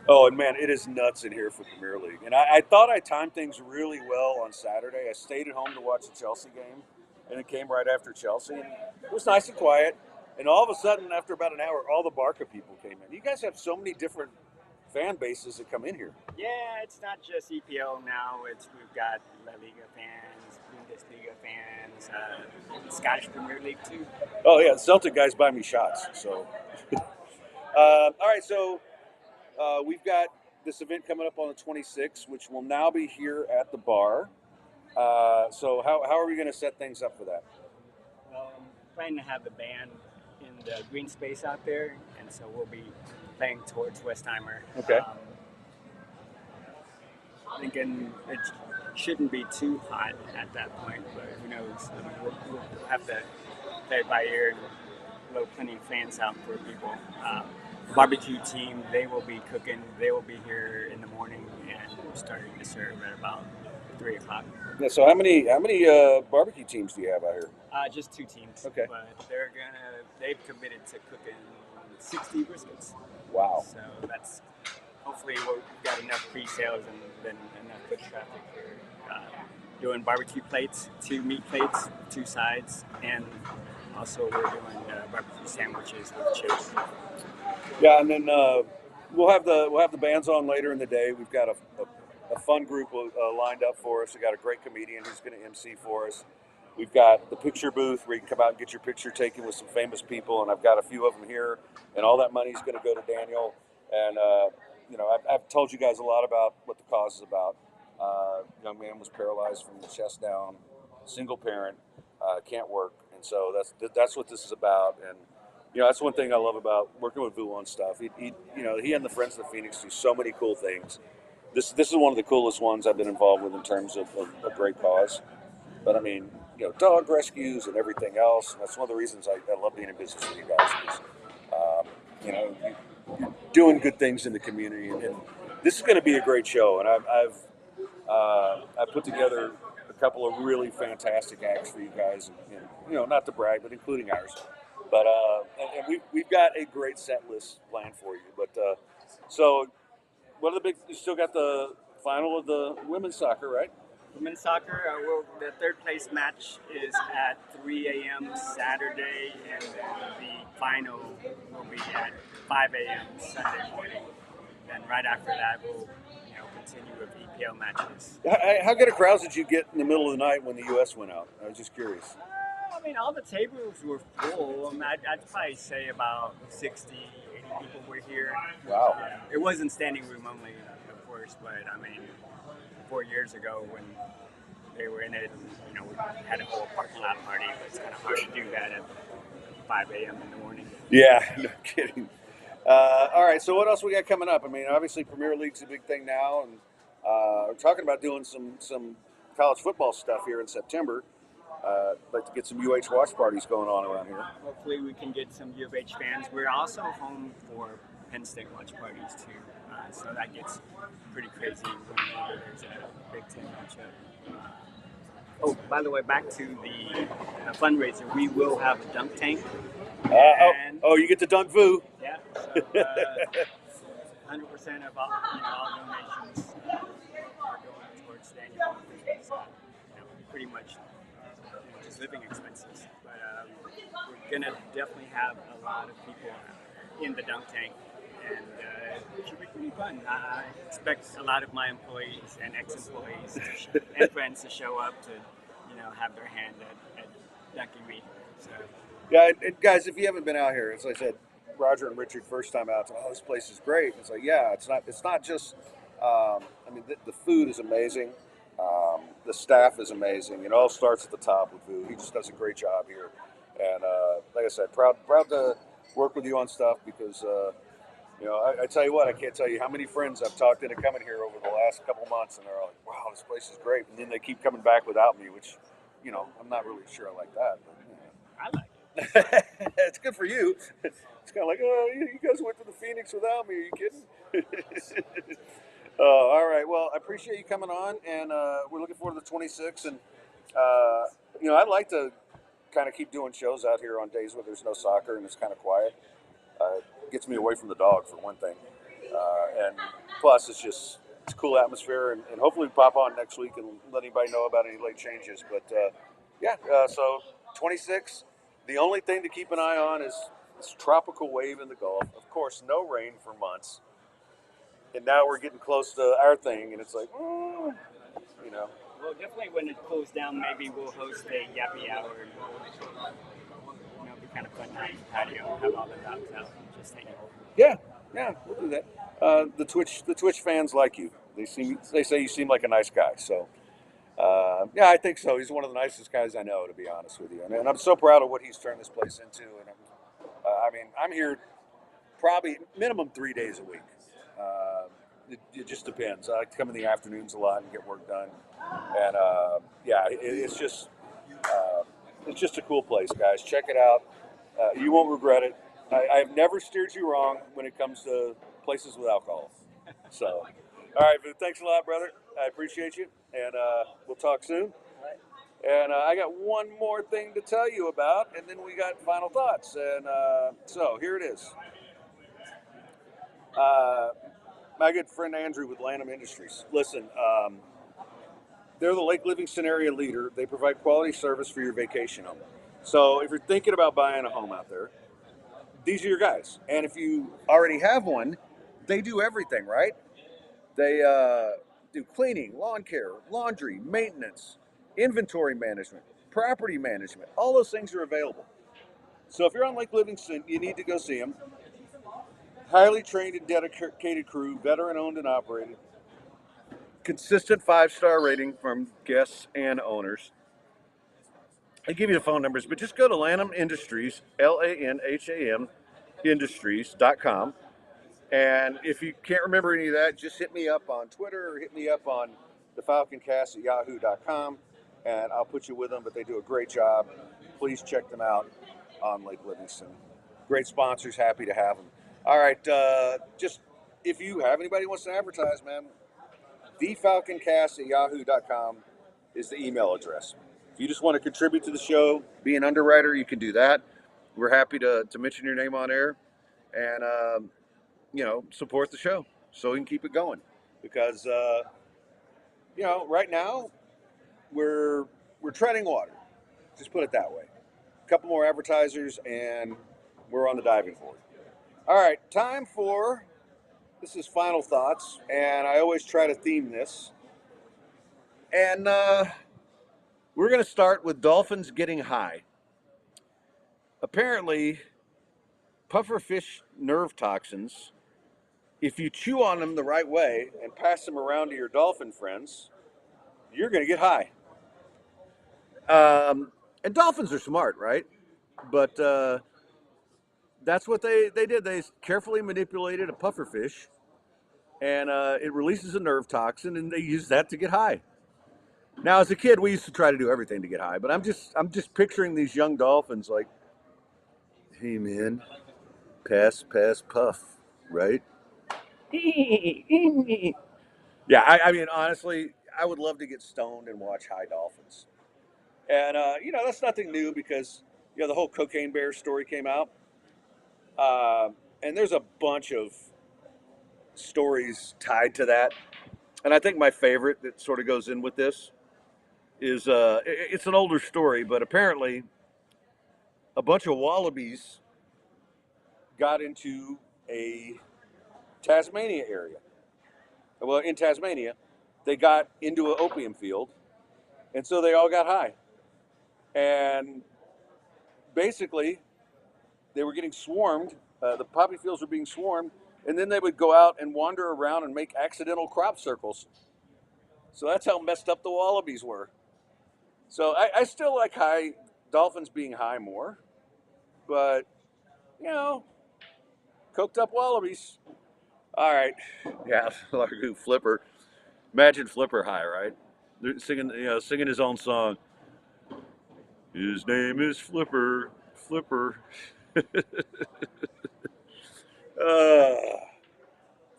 Oh, and man, it is nuts in here for Premier League. And I thought I timed things really well on Saturday. I stayed at home to watch the Chelsea game, and it came right after Chelsea. And it was nice and quiet. And all of a sudden, after about an hour, all the Barca people came in. You guys have so many different fan bases that come in here. Yeah, it's not just EPL now. We've got La Liga fans, Bundesliga fans, Scottish Premier League too. Oh yeah, the Celtic guys buy me shots. So, all right, so we've got this event coming up on the 26th, which will now be here at the bar. So how are we going to set things up for that? Well, I'm planning to have the band in the green space out there, and so we'll be playing towards Westheimer. Okay. Thinking it shouldn't be too hot at that point, but who knows? We'll have to play it by ear and blow plenty of fans out for people. Barbecue team, they will be cooking. They will be here in the morning and starting to serve at about 3 o'clock. Yeah. So how many barbecue teams do you have out here? Just 2 teams. Okay. But they've committed to cooking 60 briskets. Wow. So that's hopefully we've got enough pre-sales and then enough foot traffic here. Doing barbecue plates, 2 meat plates, 2 sides, and also we're doing barbecue sandwiches with chips. Yeah, and then we'll have the bands on later in the day. We've got a fun group lined up for us. We got a great comedian who's going to MC for us. We've got the picture booth where you can come out and get your picture taken with some famous people, and I've got a few of them here. And all that money is going to go to Daniel. And I've told you guys a lot about what the cause is about. Young man was paralyzed from the chest down, single parent, can't work, and so that's what this is about. And that's one thing I love about working with Vu on stuff. He and the Friends of the Phoenix do so many cool things. This is one of the coolest ones I've been involved with in terms of a great cause. But I mean, dog rescues and everything else. And that's one of the reasons I love being in business with you guys. Because, you're doing good things in the community, and this is going to be a great show. And I've put together a couple of really fantastic acts for you guys. And, not to brag, but including ours. But and we've got a great set list planned for you. But so, what are the big? You still got the final of the women's soccer, right? For men's soccer, the third place match is at 3 a.m. Saturday, and then the final will be at 5 a.m. Sunday morning. Then right after that, we'll continue with EPL matches. How good a crowds did you get in the middle of the night when the U.S. went out? I was just curious. I mean, all the tables were full. I mean, I'd probably say about 60, 80 people were here. Wow. It wasn't standing room only, of course, but I mean, 4 years ago when they were in it, we had a whole parking lot party, but it's kind of hard to do that at 5 a.m. in the morning. Yeah, no kidding. All right, so what else we got coming up? I mean, obviously Premier League's a big thing now, and we're talking about doing some college football stuff here in September. I'd like to get some UH watch parties going on around here. Hopefully we can get some U of H fans. We're also home for Penn State watch parties too, so that gets pretty crazy when there's a Big Ten matchup. Oh, by the way, back to the fundraiser. We will have a dunk tank. You get the dunk vu. Yeah. So, 100% of all donations are going towards Daniel, which is pretty much just living expenses. But we're gonna definitely have a lot of people in the dunk tank, and it should be pretty fun. I expect a lot of my employees and ex-employees and friends to show up to, have their hand at dunking me. So. Yeah, and guys, if you haven't been out here, as I said, Roger and Richard first time out, oh, this place is great. It's like, yeah, it's not just. I mean, the food is amazing. The staff is amazing. It all starts at the top with Vu. He just does a great job here, and like I said, proud to work with you on stuff because I tell you what, I can't tell you how many friends I've talked into coming here over the last couple months, and they're like, wow, this place is great, and then they keep coming back without me, which I'm not really sure I like that. But, I like it. It's good for you. It's kind of like, oh, you guys went to the Phoenix without me. Are you kidding? All right. Well, I appreciate you coming on, and we're looking forward to the 26th. And I'd like to kind of keep doing shows out here on days where there's no soccer and it's kind of quiet. It gets me away from the dog for one thing, and plus it's a cool atmosphere. And hopefully we pop on next week and let anybody know about any late changes. But so 26. The only thing to keep an eye on is this tropical wave in the Gulf. Of course, no rain for months. And now we're getting close to our thing, and it's like, Well, definitely when it cools down, maybe we'll host a yappy hour. And it'll be kind of fun night patio, have all the dogs out and just hang out. Yeah, we'll do that. The Twitch fans like you. They say you seem like a nice guy. So, I think so. He's one of the nicest guys I know, to be honest with you. And I'm so proud of what he's turned this place into. And I'm here probably minimum 3 days a week. It just depends. I like to come in the afternoons a lot and get work done. And it's just a cool place, guys. Check it out. You won't regret it. I've never steered you wrong when it comes to places with alcohol. So, all right, thanks a lot, brother. I appreciate you, and we'll talk soon. And I got one more thing to tell you about, and then we got final thoughts. And so here it is. My good friend Andrew with Lanham Industries. Listen, they're the Lake Livingston area leader. They provide quality service for your vacation home. So if you're thinking about buying a home out there, these are your guys. And if you already have one, they do everything, right? They do cleaning, lawn care, laundry, maintenance, inventory management, property management. All those things are available. So if you're on Lake Livingston, you need to go see them. Highly trained and dedicated crew, veteran-owned and operated. Consistent 5-star rating from guests and owners. I give you the phone numbers, but just go to Lanham Industries, LANHAM Industries.com. And if you can't remember any of that, just hit me up on Twitter or hit me up on the Falconcast at yahoo.com, and I'll put you with them. But they do a great job. Please check them out on Lake Livingston. Great sponsors, happy to have them. All right, just if you have anybody who wants to advertise, man, thefalconcast at yahoo.com is the email address. If you just want to contribute to the show, be an underwriter, you can do that. We're happy to mention your name on air and, support the show so we can keep it going. Because, right now, we're treading water. Just put it that way. A couple more advertisers, and we're on the diving board. All right, time for this is final thoughts, and I always try to theme this. And we're going to start with dolphins getting high. Apparently, pufferfish nerve toxins, if you chew on them the right way and pass them around to your dolphin friends, you're going to get high. And dolphins are smart, right? But that's what they did. They carefully manipulated a pufferfish, and it releases a nerve toxin, and they use that to get high. Now, as a kid, we used to try to do everything to get high, but I'm just picturing these young dolphins like, hey man, pass, puff, right? Yeah, I mean, honestly, I would love to get stoned and watch high dolphins. And, that's nothing new because, the whole cocaine bear story came out. And there's a bunch of stories tied to that. And I think my favorite that sort of goes in with this is it's an older story, but apparently a bunch of wallabies got into a Tasmania area. Well, in Tasmania, they got into an opium field, and so they all got high. And basically, they were getting swarmed. The poppy fields were being swarmed, and then they would go out and wander around and make accidental crop circles. So that's how messed up the wallabies were. So I still like high dolphins being high more, but coked up wallabies. All right, yeah, Largo Flipper. Imagine Flipper high, right? They're singing his own song. His name is Flipper, Flipper. uh,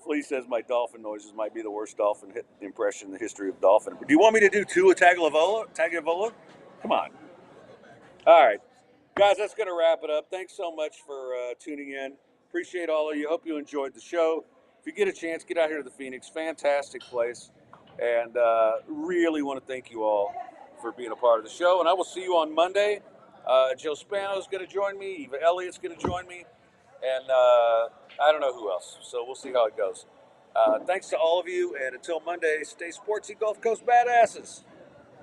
Flea says my dolphin noises might be the worst dolphin impression in the history of dolphin. Do you want me to do two Tagovailoa? Come on. All right. Guys, that's going to wrap it up. Thanks so much for tuning in. Appreciate all of you. Hope you enjoyed the show. If you get a chance, get out here to the Phoenix. Fantastic place. And really want to thank you all for being a part of the show. And I will see you on Monday. Joe Spano's going to join me. Eva Elliott's going to join me. And I don't know who else. So we'll see how it goes. Thanks to all of you. And until Monday, stay sportsy, Gulf Coast badasses.